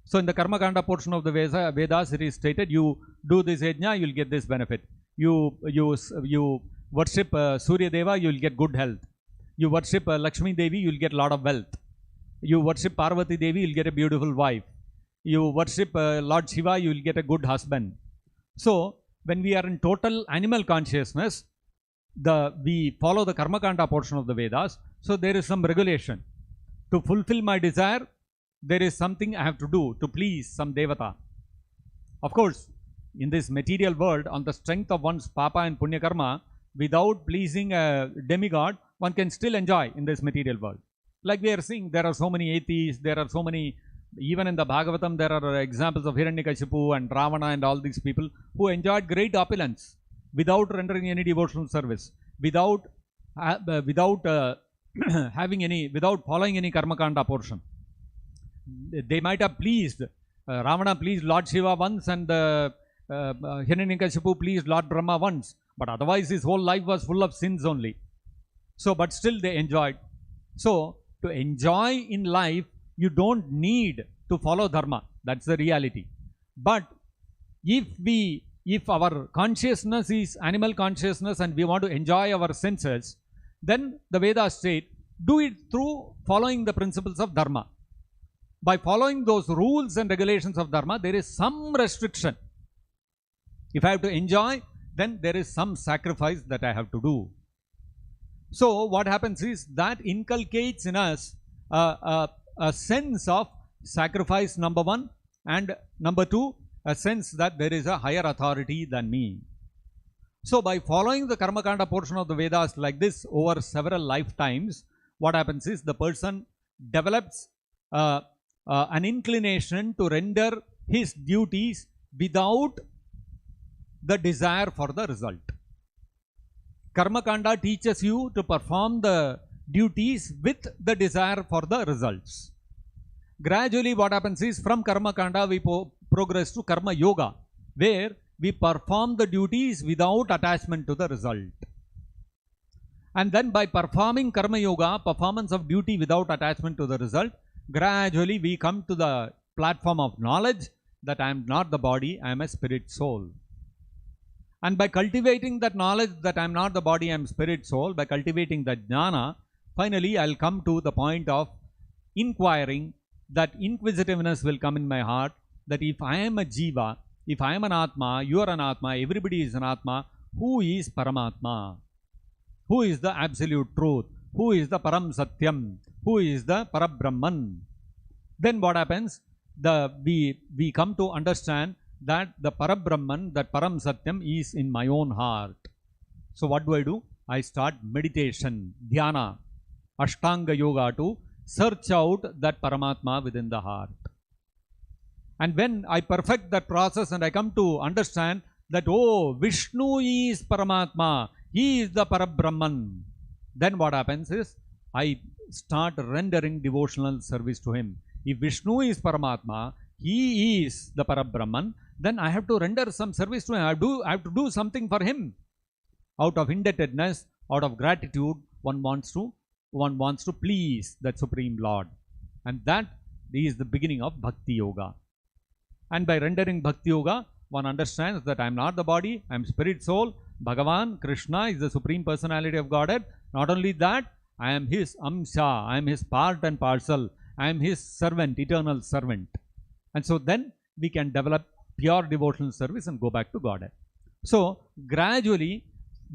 So in the Karma Kanda portion of the Vedas, it is stated, you do this yajna, you will get this benefit. You worship Surya Deva, you will get good health. You worship Lakshmi Devi, you will get a lot of wealth. You worship Parvati Devi, you will get a beautiful wife. You worship Lord Shiva, you will get a good husband. So when we are in total animal consciousness, we follow the Karma Kanda portion of the Vedas. So there is some regulation. To fulfill my desire, there is something I have to do to please some Devata. Of course, in this material world, on the strength of one's Papa and Punya Karma, without pleasing a demigod, one can still enjoy in this material world. Like we are seeing, there are so many atheists, there are so many, even in the Bhagavatam, there are examples of Hiranyakashipu and Ravana and all these people who enjoyed great opulence without rendering any devotional service, without following any Karma Kanda portion. They might have pleased, Ravana pleased Lord Shiva once, and Hiranyakashipu pleased Lord Brahma once, but otherwise his whole life was full of sins only. So, but still they enjoyed. So, to enjoy in life, you don't need to follow dharma. That's the reality. But if we if our consciousness is animal consciousness and we want to enjoy our senses, then the Vedas state, do it through following the principles of Dharma. By following those rules and regulations of Dharma, there is some restriction. If I have to enjoy, then there is some sacrifice that I have to do. So what happens is that inculcates in us a sense of sacrifice, number one, and number two, a sense that there is a higher authority than me. So by following the Karmakanda portion of the Vedas like this over several lifetimes, what happens is the person develops an inclination to render his duties without the desire for the result. Karmakanda teaches you to perform the duties with the desire for the results. Gradually what happens is from Karmakanda we progress to Karma Yoga, where we perform the duties without attachment to the result. And then by performing Karma Yoga, performance of duty without attachment to the result, gradually we come to the platform of knowledge that I am not the body, I am a spirit soul. And by cultivating that knowledge that I am not the body, I am spirit soul, by cultivating that jnana, finally I will come to the point of inquiring. That inquisitiveness will come in my heart, that if I am a jiva, if I am an atma, you are an atma, everybody is an atma, who is Paramatma? Who is the absolute truth? Who is the Param Satyam? Who is the Parabrahman? Then what happens? We come to understand that the Parabrahman, that Param Satyam is in my own heart. So what do? I start meditation, dhyana, Ashtanga Yoga to search out that Paramatma within the heart. And when I perfect that process and I come to understand that, oh, Vishnu is Paramatma, he is the Parabrahman, then what happens is I start rendering devotional service to him. If Vishnu is Paramatma, he is the Parabrahman, then I have to render some service to him. I have to do something for him. Out of indebtedness, out of gratitude, one wants to please that Supreme Lord. And that is the beginning of Bhakti Yoga. And by rendering Bhakti Yoga, one understands that I am not the body, I am spirit soul. Bhagavan, Krishna is the Supreme Personality of Godhead. Not only that, I am his Amsha, I am his part and parcel, I am his servant, eternal servant. And so then we can develop pure devotional service and go back to Godhead. So gradually,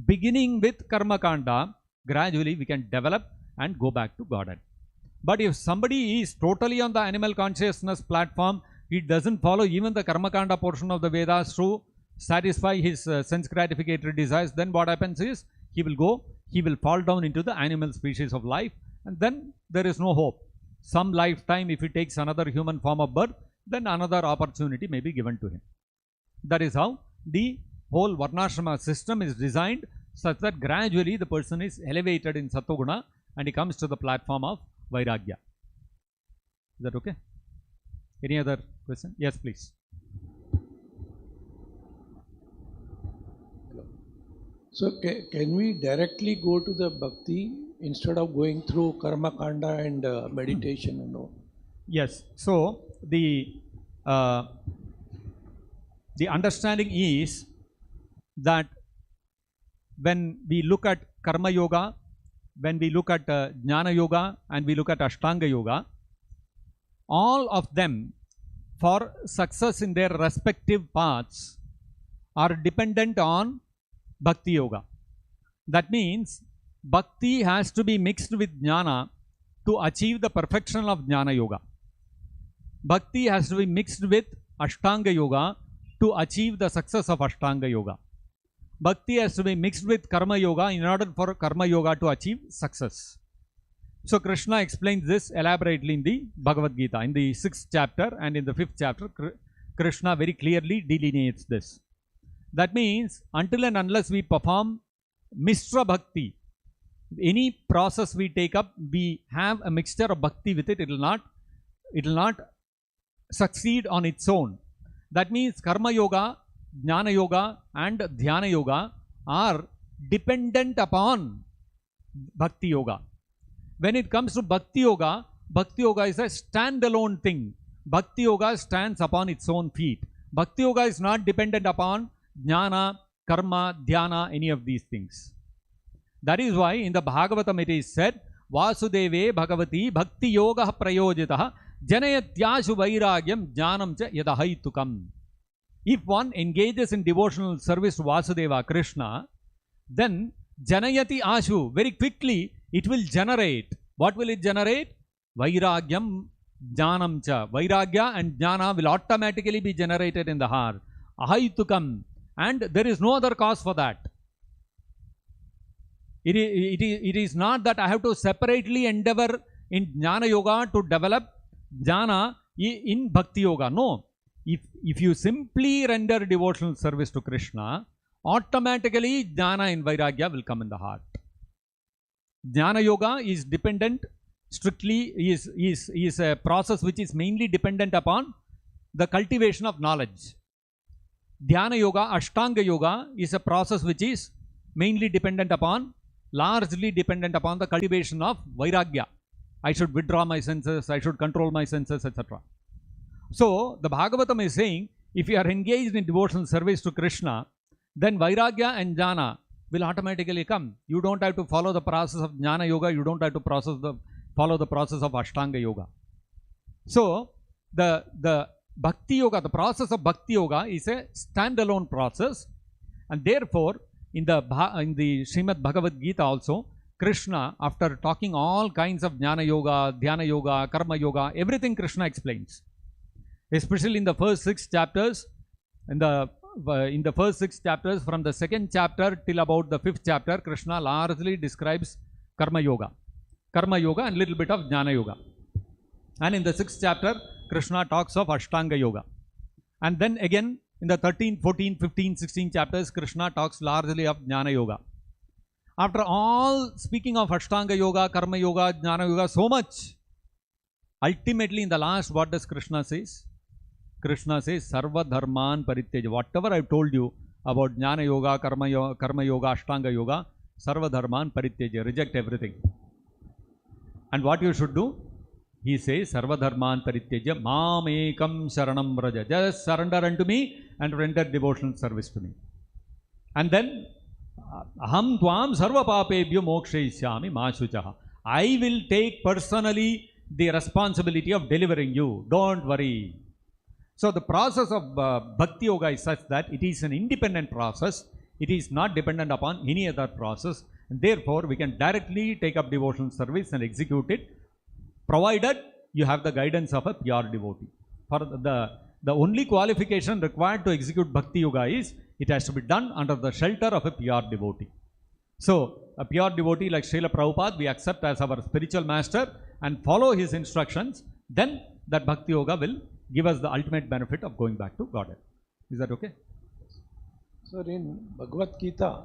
beginning with Karma Kanda, gradually we can develop and go back to Godhead. But if somebody is totally on the animal consciousness platform, he doesn't follow even the Karma Kanda portion of the Vedas to satisfy his sense gratificatory desires, then what happens is he will fall down into the animal species of life, and then there is no hope. Some lifetime, if he takes another human form of birth, then another opportunity may be given to him. That is how the whole Varnashrama system is designed, such that gradually the person is elevated in Sattva-guna and he comes to the platform of Vairagya. Is that okay? Any other question? Yes, please. So can we directly go to the bhakti instead of going through karma kanda and meditation and all? Yes. So the understanding is that when we look at karma yoga, when we look at jnana yoga and we look at ashtanga yoga, all of them for success in their respective paths are dependent on bhakti yoga. That means bhakti has to be mixed with jnana to achieve the perfection of jnana yoga. Bhakti has to be mixed with ashtanga yoga to achieve the success of ashtanga yoga. Bhakti has to be mixed with karma yoga in order for karma yoga to achieve success. So Krishna explains this elaborately in the Bhagavad-gita. In the 6th chapter and in the 5th chapter, Krishna very clearly delineates this. That means until and unless we perform Mishra Bhakti, any process we take up, we have a mixture of Bhakti with it, it will not succeed on its own. That means Karma Yoga, Jnana Yoga and Dhyana Yoga are dependent upon Bhakti Yoga. When it comes to Bhakti Yoga is a standalone thing. Bhakti Yoga stands upon its own feet. Bhakti Yoga is not dependent upon jnana, karma, dhyana, any of these things. That is why in the Bhagavatam it is said, Vasudeve Bhagavati Bhakti Yoga Prayojitaha Janayatyashu Vairagyam Jnanam Cha Yadahaitukam. If one engages in devotional service to Vasudeva, Krishna, then Janayati Ashu, very quickly it will generate. What will it generate? Vairagyam Jnanam Cha. Vairagya and Jnana will automatically be generated in the heart. Ahaitukam. And there is no other cause for that. It is not that I have to separately endeavor in Jnana Yoga to develop Jnana in Bhakti Yoga. No. If you simply render devotional service to Krishna, automatically Jnana and Vairagya will come in the heart. Jnana Yoga is dependent, strictly is a process which is mainly dependent upon the cultivation of knowledge. Dhyana Yoga, Ashtanga Yoga is a process which is mainly dependent upon, largely dependent upon the cultivation of Vairagya. I should withdraw my senses, I should control my senses, etc. So, the Bhagavatam is saying, if you are engaged in devotional service to Krishna, then Vairagya and Jnana will automatically come. You don't have to follow the process of Jnana Yoga, you don't have to follow the process of Ashtanga Yoga. So, the Bhakti Yoga, the process of Bhakti Yoga is a standalone process, and therefore, in the Srimad-Bhagavatam also, Krishna, after talking all kinds of Jnana Yoga, Dhyana Yoga, Karma Yoga, everything Krishna explains. Especially in the first 6 chapters, in the first 6 chapters, from the 2nd chapter till about the 5th chapter, Krishna largely describes Karma Yoga and little bit of Jnana Yoga. And in the 6th chapter, Krishna talks of Ashtanga Yoga. And then again, in the 13, 14, 15, 16 chapters, Krishna talks largely of Jnana Yoga. After all speaking of Ashtanga Yoga, Karma Yoga, Jnana Yoga, so much, ultimately in the last, what does Krishna say? Krishna says, Sarva Dharman Parityaja. Whatever I told you about Jnana Yoga, Karma Yoga, Ashtanga Yoga, Sarva Dharman Parityaja. Reject everything. And what you should do? He says, Sarva Dharman Parityaja, Mam Ekam Sharanam Vraja. Just surrender unto me and render devotional service to me. And then, Aham Tvam Sarva Papebhyo Mokshayishyami Mashuchaha. I will take personally the responsibility of delivering you. Don't worry. So the process of Bhakti Yoga is such that it is an independent process. It is not dependent upon any other process. And therefore, we can directly take up devotional service and execute it, provided you have the guidance of a pure devotee. For the only qualification required to execute Bhakti Yoga is, it has to be done under the shelter of a pure devotee. So, a pure devotee like Srila Prabhupada, we accept as our spiritual master and follow his instructions, then that Bhakti Yoga will give us the ultimate benefit of going back to Godhead. Is that okay? Sir, in Bhagavad-gita,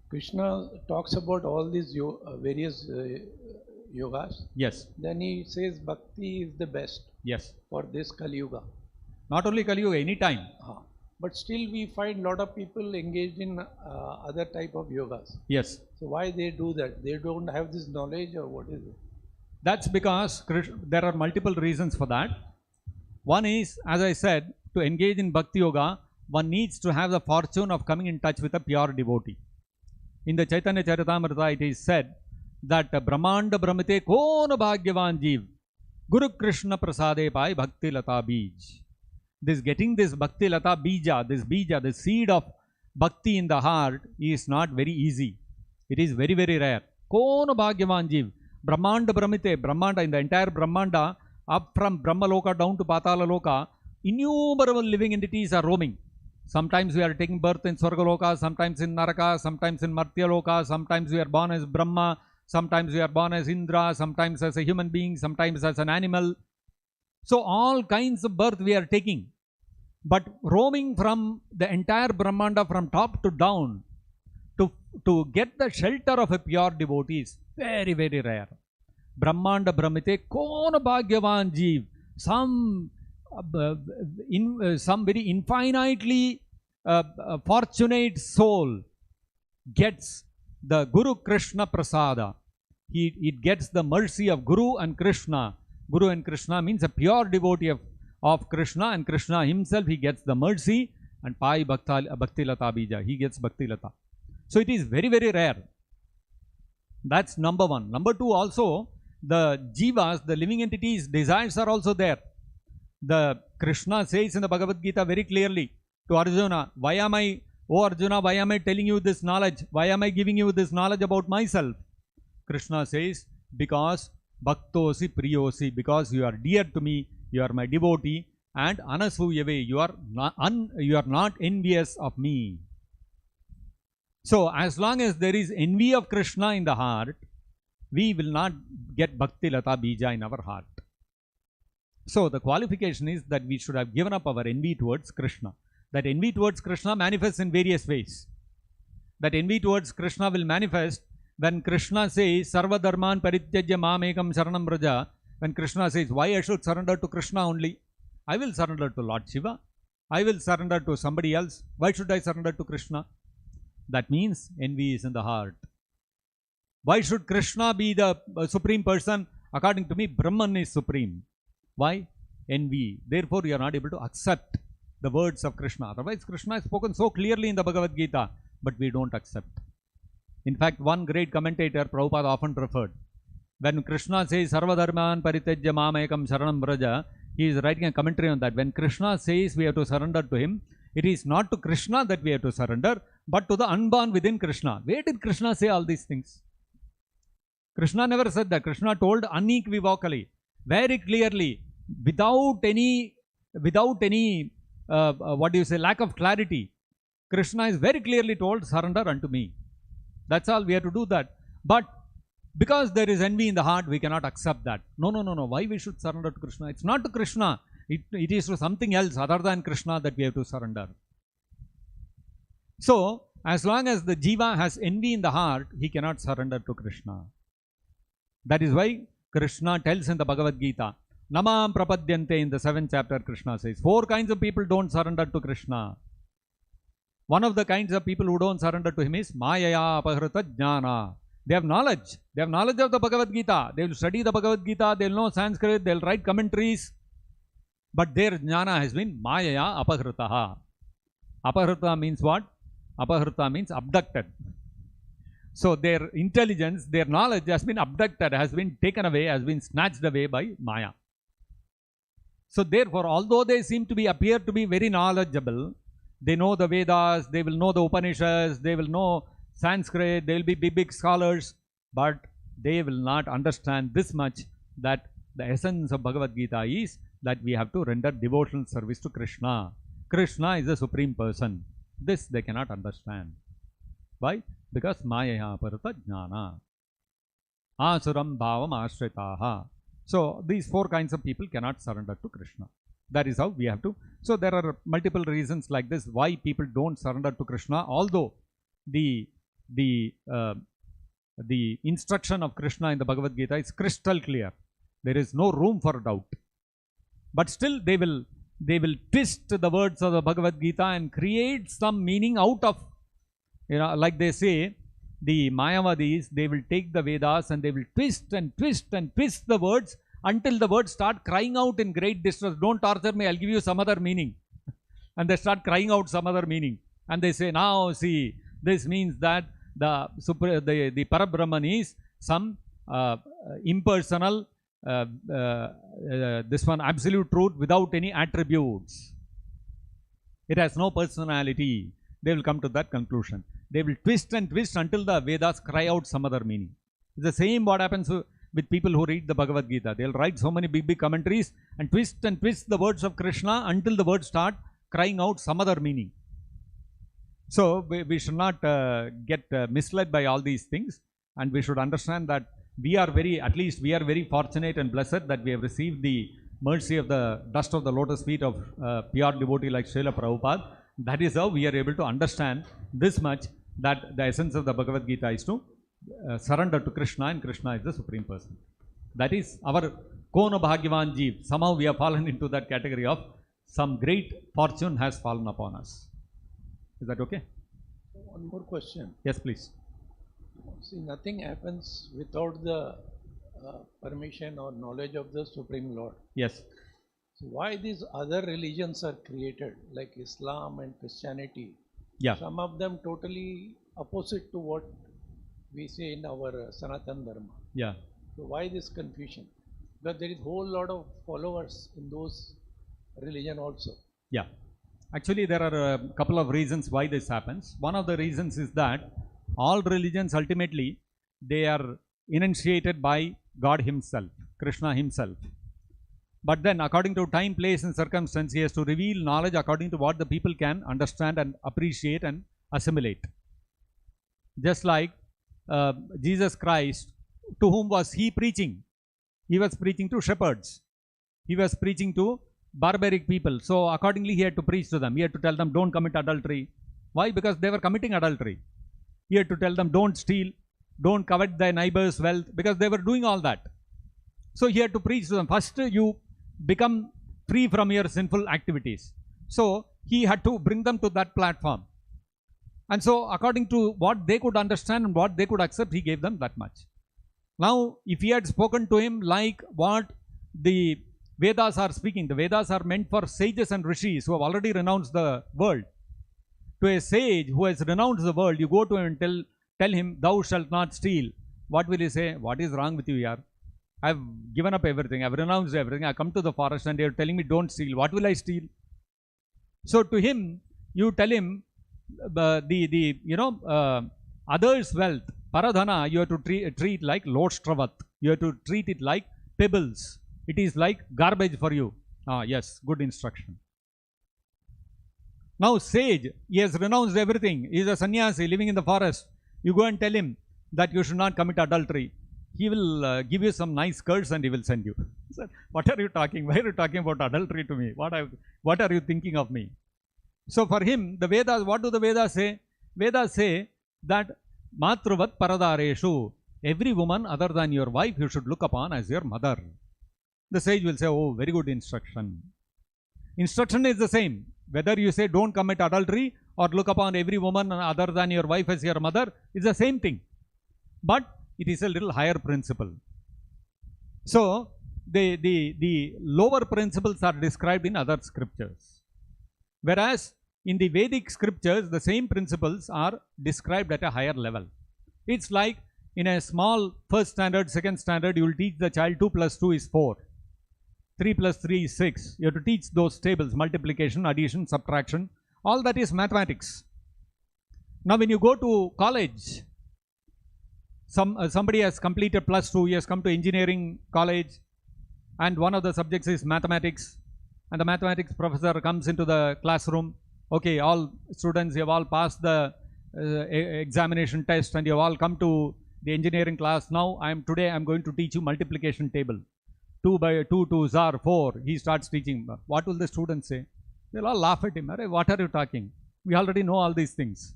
Krishna talks about all these various yogas. Yes. Then he says Bhakti is the best. Yes. For this Kali Yuga. Not only Kali Yuga, any time. But still we find a lot of people engaged in other type of yogas. Yes. So why they do that? They don't have this knowledge, or what is it? That's because there are multiple reasons for that. One is, as I said, to engage in Bhakti Yoga, one needs to have the fortune of coming in touch with a pure devotee. In the Chaitanya Charitamrita, it is said that Brahmanda Brahmate Kona Bhagyavan Jeev Guru Krishna Prasade Pai Bhakti Lata Bij. Getting this Bhakti Lata Bija, the seed of Bhakti in the heart is not very easy. It is very, very rare. Kona Bhagyavan Jeev. Brahmanda Brahmite, Brahmanda, in the entire Brahmanda, up from Brahmaloka down to Patala Loka, innumerable living entities are roaming. Sometimes we are taking birth in Swargaloka, sometimes in Naraka, sometimes in Martya Loka, sometimes we are born as Brahma, sometimes we are born as Indra, sometimes as a human being, sometimes as an animal. So all kinds of birth we are taking. But roaming from the entire Brahmanda from top to down to get the shelter of a pure devotee is very, very rare. Brahmanda Brahmite Kona Bhagyavan Jeev. Some very infinitely fortunate soul gets the Guru Krishna Prasada. It gets the mercy of Guru and Krishna. Guru and Krishna means a pure devotee of Krishna, and Krishna himself, he gets the mercy and Pai Bhakti Lata Bija, he gets Bhakti Lata. So it is very, very rare. That's number one. Number two, also, the jivas, the living entities, desires are also there. The Krishna says in the Bhagavad-gita very clearly to Arjuna, why am I, oh Arjuna, why am I telling you this knowledge? Why am I giving you this knowledge about myself? Krishna says, because Bhaktosi Priyosi, because you are dear to me, you are my devotee, and Anasuyave, you are not envious of me. So, as long as there is envy of Krishna in the heart, we will not get Bhakti Lata Bija in our heart. So, the qualification is that we should have given up our envy towards Krishna. That envy towards Krishna manifests in various ways. That envy towards Krishna will manifest when Krishna says, Sarva Dharman Parityajya Mam Ekam Sharanam Braja. When Krishna says, why I should surrender to Krishna only? I will surrender to Lord Shiva. I will surrender to somebody else. Why should I surrender to Krishna? That means envy is in the heart. Why should Krishna be the supreme person? According to me, Brahman is supreme. Why? Envy. Therefore, you are not able to accept the words of Krishna. Otherwise, Krishna has spoken so clearly in the Bhagavad-gita, but we don't accept. In fact, one great commentator, Prabhupada, often referred. When Krishna says, Sarva Dharman Parityajya Mam Ekam Sharanam Braja, he is writing a commentary on that. When Krishna says we have to surrender to him, it is not to Krishna that we have to surrender, but to the unborn within Krishna. Where did Krishna say all these things? Krishna never said that. Krishna told unequivocally, very clearly, without any lack of clarity. Krishna is very clearly told, surrender unto me. That's all, we have to do that. But because there is envy in the heart, we cannot accept that. No. Why we should surrender to Krishna? It's not to Krishna. It is to something else other than Krishna that we have to surrender. So, as long as the jiva has envy in the heart, he cannot surrender to Krishna. That is why Krishna tells in the Bhagavad-gita, Namam Prapadyante, in the 7th chapter, Krishna says, 4 kinds of people don't surrender to Krishna. One of the kinds of people who don't surrender to him is Mayaya Apahrita Jnana. They have knowledge. They have knowledge of the Bhagavad-gita. They will study the Bhagavad-gita. They will know Sanskrit. They will write commentaries. But their jnana has been Mayaya Apahritaha. Apahrita means what? Apahrita means abducted. So their intelligence, their knowledge has been abducted, has been taken away, has been snatched away by Maya. So therefore, although they seem to appear to be very knowledgeable, they know the Vedas, they will know the Upanishads, they will know Sanskrit, they will be big scholars, but they will not understand this much, that the essence of Bhagavad-gita is that we have to render devotional service to Krishna. Krishna is the supreme person. This they cannot understand. Why? Because Maya Aparata Jnana. Asuram Bhavam Ashritaha. So these 4 kinds of people cannot surrender to Krishna. That is how we have to. So there are multiple reasons like this why people don't surrender to Krishna, although the instruction of Krishna in the Bhagavad-gita is crystal clear. There is no room for doubt. But still they will twist the words of the Bhagavad-gita and create some meaning out of, like they say, the Mayavadis, they will take the Vedas and they will twist and twist and twist the words until the words start crying out in great distress. Don't torture me, I'll give you some other meaning. And they start crying out some other meaning. And they say, now see, this means that the Parabrahman is some impersonal, this one absolute truth without any attributes. It has no personality. They will come to that conclusion. They will twist and twist until the Vedas cry out some other meaning. It's the same what happens with people who read the Bhagavad-gita. They'll write so many big commentaries and twist the words of Krishna until the words start crying out some other meaning. So we should not get misled by all these things, and we should understand that we are very fortunate and blessed that we have received the mercy of the dust of the lotus feet of pure devotee like Srila Prabhupada. That is how we are able to understand this much, that the essence of the Bhagavad-gita is to surrender to Krishna, and Krishna is the supreme person. That is our Kona Bhagyavan Jeev. Somehow we have fallen into that category of some great fortune has fallen upon us. Is that okay? One more question. Yes, please. See, nothing happens without the permission or knowledge of the Supreme Lord. Yes. So why these other religions are created, like Islam and Christianity? Yeah. Some of them totally opposite to what we say in our Sanatan Dharma. Yeah. So why this confusion? Because there is whole lot of followers in those religion also. Yeah. Actually, there are a couple of reasons why this happens. One of the reasons is that all religions ultimately, they are enunciated by God Himself, Krishna Himself. But then according to time, place and circumstance, He has to reveal knowledge according to what the people can understand and appreciate and assimilate. Just like Jesus Christ, to whom was He preaching? He was preaching to shepherds. He was preaching to barbaric people. So accordingly, He had to preach to them. He had to tell them, don't commit adultery. Why? Because they were committing adultery. He had to tell them, don't steal, don't covet thy neighbor's wealth, because they were doing all that. So He had to preach to them. First, you become free from your sinful activities. So He had to bring them to that platform. And so according to what they could understand and what they could accept, He gave them that much. Now, if He had spoken to him like what the Vedas are speaking, the Vedas are meant for sages and rishis who have already renounced the world. To a sage who has renounced the world, you go to him and tell him, thou shalt not steal. What will he say? What is wrong with you, yaar? I've given up everything. I've renounced everything. I come to the forest and you're telling me don't steal. What will I steal? So to him, you tell him others' wealth, paradhana, you have to treat like loshtravat. You have to treat it like pebbles. It is like garbage for you. Yes, good instruction. Now sage, he has renounced everything. He is a sannyasi living in the forest. You go and tell him that you should not commit adultery. He will give you some nice curse and he will send you. Sir, what are you talking? Why are you talking about adultery to me? What are you thinking of me? So for him, the Vedas, what do the Vedas say? Vedas say that matruvat paradareshu, every woman other than your wife you should look upon as your mother. The sage will say, oh, very good instruction. Instruction is the same. Whether you say don't commit adultery or look upon every woman other than your wife as your mother, it's the same thing. But it is a little higher principle. So the lower principles are described in other scriptures. Whereas in the Vedic scriptures, the same principles are described at a higher level. It's like in a small first standard, second standard, you will teach the child 2 plus 2 is 4. 3 plus 3 is 6. You have to teach those tables, multiplication, addition, subtraction. All that is mathematics. Now when you go to college, somebody has completed plus 2, he has come to engineering college, and one of the subjects is mathematics, and the mathematics professor comes into the classroom. Okay, all students, you have all passed the examination test and you have all come to the engineering class. Now today I am going to teach you multiplication table. 2 by 2 2s are 4. He starts teaching. What will the students say? They'll all laugh at him. What are you talking? We already know all these things.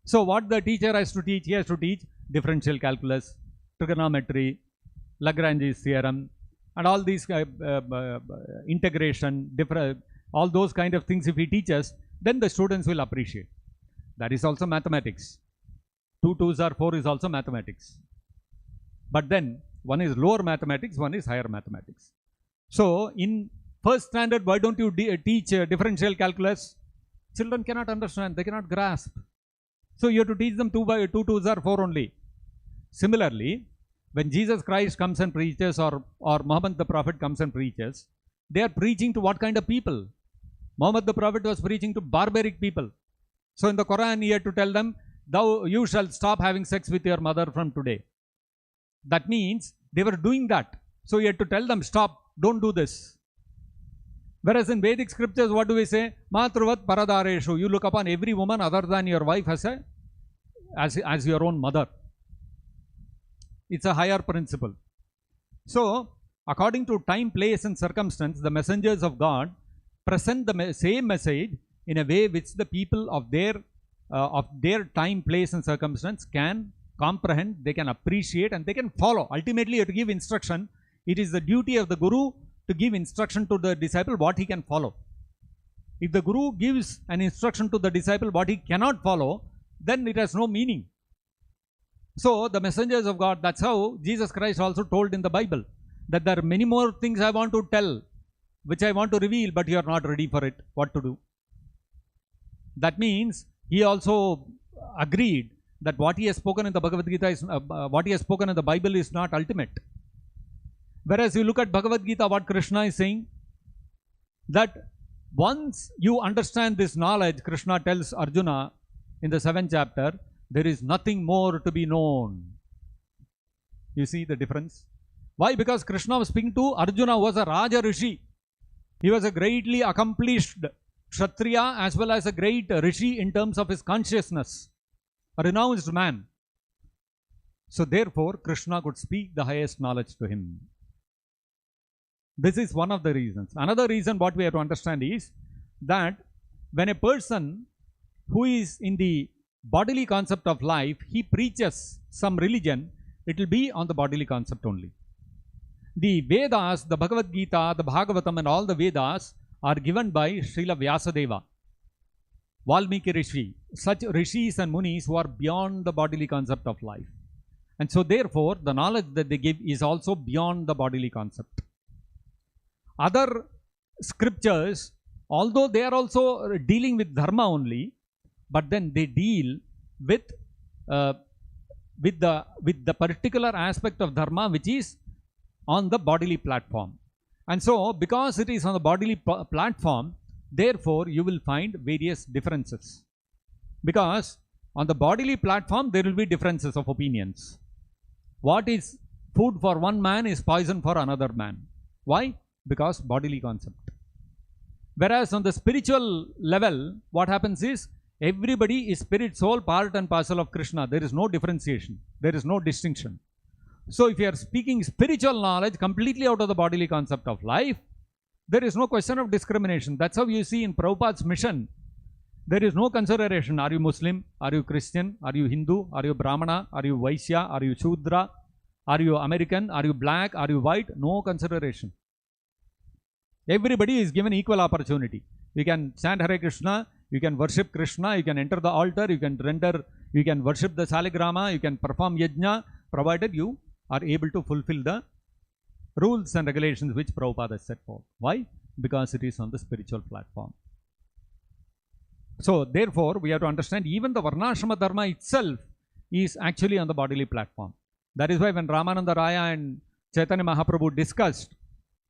So what the teacher has to teach? He has to teach differential calculus, trigonometry, Lagrange's theorem, and all these integration, all those kind of things. If he teaches, then the students will appreciate. That is also mathematics. 2 2s are 4 is also mathematics. But then one is lower mathematics, one is higher mathematics. So in first standard, why don't you teach differential calculus? Children cannot understand, they cannot grasp. So you have to teach them 2 by 2 2s are 4 only. Similarly, when Jesus Christ comes and preaches, or Muhammad the Prophet comes and preaches, they are preaching to what kind of people? Muhammad the Prophet was preaching to barbaric people. So in the Quran, he had to tell them, you shall stop having sex with your mother from today. That means they were doing that. So he had to tell them, stop, don't do this. Whereas in Vedic scriptures, what do we say? Matruvat paradareshu. You look upon every woman other than your wife as your own mother. It's a higher principle. So, according to time, place and circumstance, the messengers of God present the same message in a way which the people of their time, place and circumstance can comprehend, they can appreciate, and they can follow. Ultimately, you have to give instruction. It is the duty of the Guru to give instruction to the disciple what he can follow. If the Guru gives an instruction to the disciple what he cannot follow, then it has no meaning. So the messengers of God, that's how Jesus Christ also told in the Bible, that there are many more things I want to tell, which I want to reveal, but you are not ready for it. What to do? That means he also agreed that what he has spoken in the Bhagavad-gita is, what he has spoken in the Bible is not ultimate. Whereas you look at Bhagavad-gita, what Krishna is saying, that once you understand this knowledge, Krishna tells Arjuna in the 7th chapter, there is nothing more to be known. You see the difference? Why? Because Krishna was speaking to Arjuna, who was a Raja Rishi. He was a greatly accomplished Kshatriya as well as a great Rishi in terms of his consciousness, a renounced man. So therefore, Krishna could speak the highest knowledge to him. This is one of the reasons. Another reason what we have to understand is that when a person who is in the bodily concept of life, he preaches some religion, it will be on the bodily concept only. The Vedas, the Bhagavad-gita, the Bhagavatam and all the Vedas are given by Srila Vyasadeva, Valmiki Rishi, such Rishis and Munis who are beyond the bodily concept of life. And so therefore, the knowledge that they give is also beyond the bodily concept. Other scriptures, although they are also dealing with dharma only, but then they deal with the particular aspect of dharma which is on the bodily platform. And so, because it is on the bodily platform, therefore you will find various differences. Because on the bodily platform, there will be differences of opinions. What is food for one man is poison for another man. Why? Because bodily concept. Whereas on the spiritual level, what happens is, everybody is spirit, soul, part and parcel of Krishna. There is no differentiation. There is no distinction. So if you are speaking spiritual knowledge completely out of the bodily concept of life, there is no question of discrimination. That's how you see in Prabhupada's mission. There is no consideration. Are you Muslim? Are you Christian? Are you Hindu? Are you Brahmana? Are you Vaishya? Are you Shudra? Are you American? Are you black? Are you white? No consideration. Everybody is given equal opportunity. You can chant Hare Krishna, you can worship Krishna, you can enter the altar, you can worship the Saligrama, you can perform yajna, provided you are able to fulfill the rules and regulations which Prabhupada has set forth. Why? Because it is on the spiritual platform. So therefore, we have to understand even the Varnashrama Dharma itself is actually on the bodily platform. That is why when Ramananda Raya and Chaitanya Mahaprabhu discussed,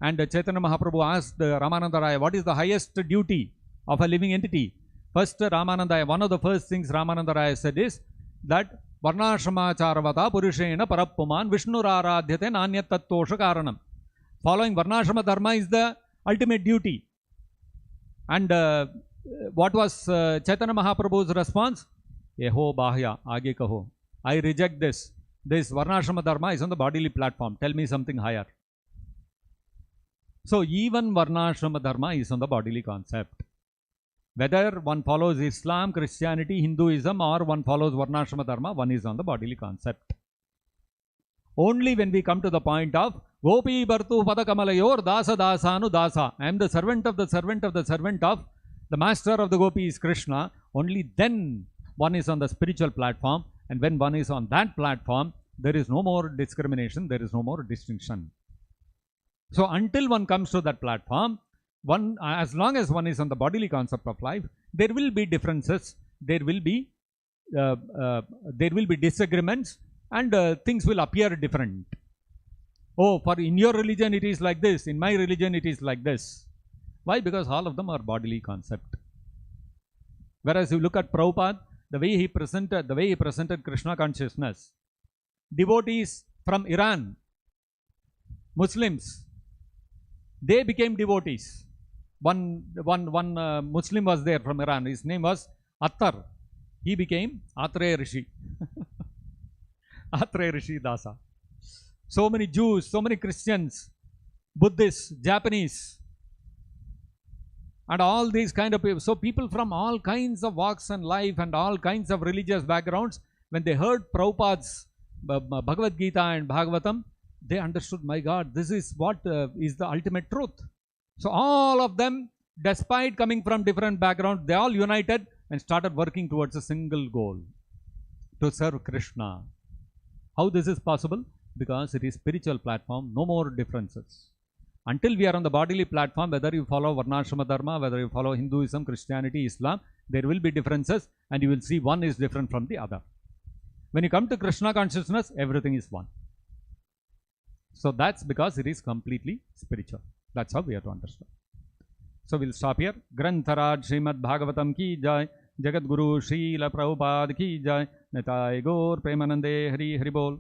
and Chaitanya Mahaprabhu asked Ramananda Raya, what is the highest duty of a living entity? First, Ramananda, one of the first things Ramananda Raya said is that Varnashrama Charavata Purushena Parappuman Vishnuraradhyate Nanyat Tattosha Karanam. Following Varnashrama Dharma is the ultimate duty. And what was Chaitanya Mahaprabhu's response? Eho Bahya, Age Kaho. I reject this. This Varnashrama Dharma is on the bodily platform. Tell me something higher. So even Varnashrama Dharma is on the bodily concept. Whether one follows Islam, Christianity, Hinduism, or one follows Varnashrama Dharma, one is on the bodily concept. Only when we come to the point of Gopi Bhartu Padakamalayur Dasa Dasanu Dasa, I am the servant of the servant of the servant of the master of the Gopis, Krishna, only then one is on the spiritual platform, and when one is on that platform, there is no more discrimination, there is no more distinction. So until one comes to that platform, one, as long as one is on the bodily concept of life, there will be differences, there will be disagreements, and things will appear different. Oh, for in your religion it is like this, in my religion it is like this. Why? Because all of them are bodily concept. Whereas you look at Prabhupada, the way he presented Krishna consciousness, devotees from Iran, Muslims, they became devotees. One Muslim was there from Iran. His name was Attar. He became Atreya Rishi. Atreya Rishi Dasa. So many Jews, so many Christians, Buddhists, Japanese, and all these kind of people. So people from all kinds of walks and life and all kinds of religious backgrounds, when they heard Prabhupada's Bhagavad-gita and Bhagavatam, they understood, my God, this is what is the ultimate truth. So all of them, despite coming from different backgrounds, they all united and started working towards a single goal, to serve Krishna. How this is possible? Because it is spiritual platform, no more differences. Until we are on the bodily platform, whether you follow Varnashrama Dharma, whether you follow Hinduism, Christianity, Islam, there will be differences, and you will see one is different from the other. When you come to Krishna consciousness, everything is one. So that's because it is completely spiritual. That's how we have to understand. So we'll stop here. Grantharaj Srimad-Bhagavatam ki jai. Jagat Guru Srila Prabhupada ki jai. Nitai Gaur Premanande Hari Hari Bol.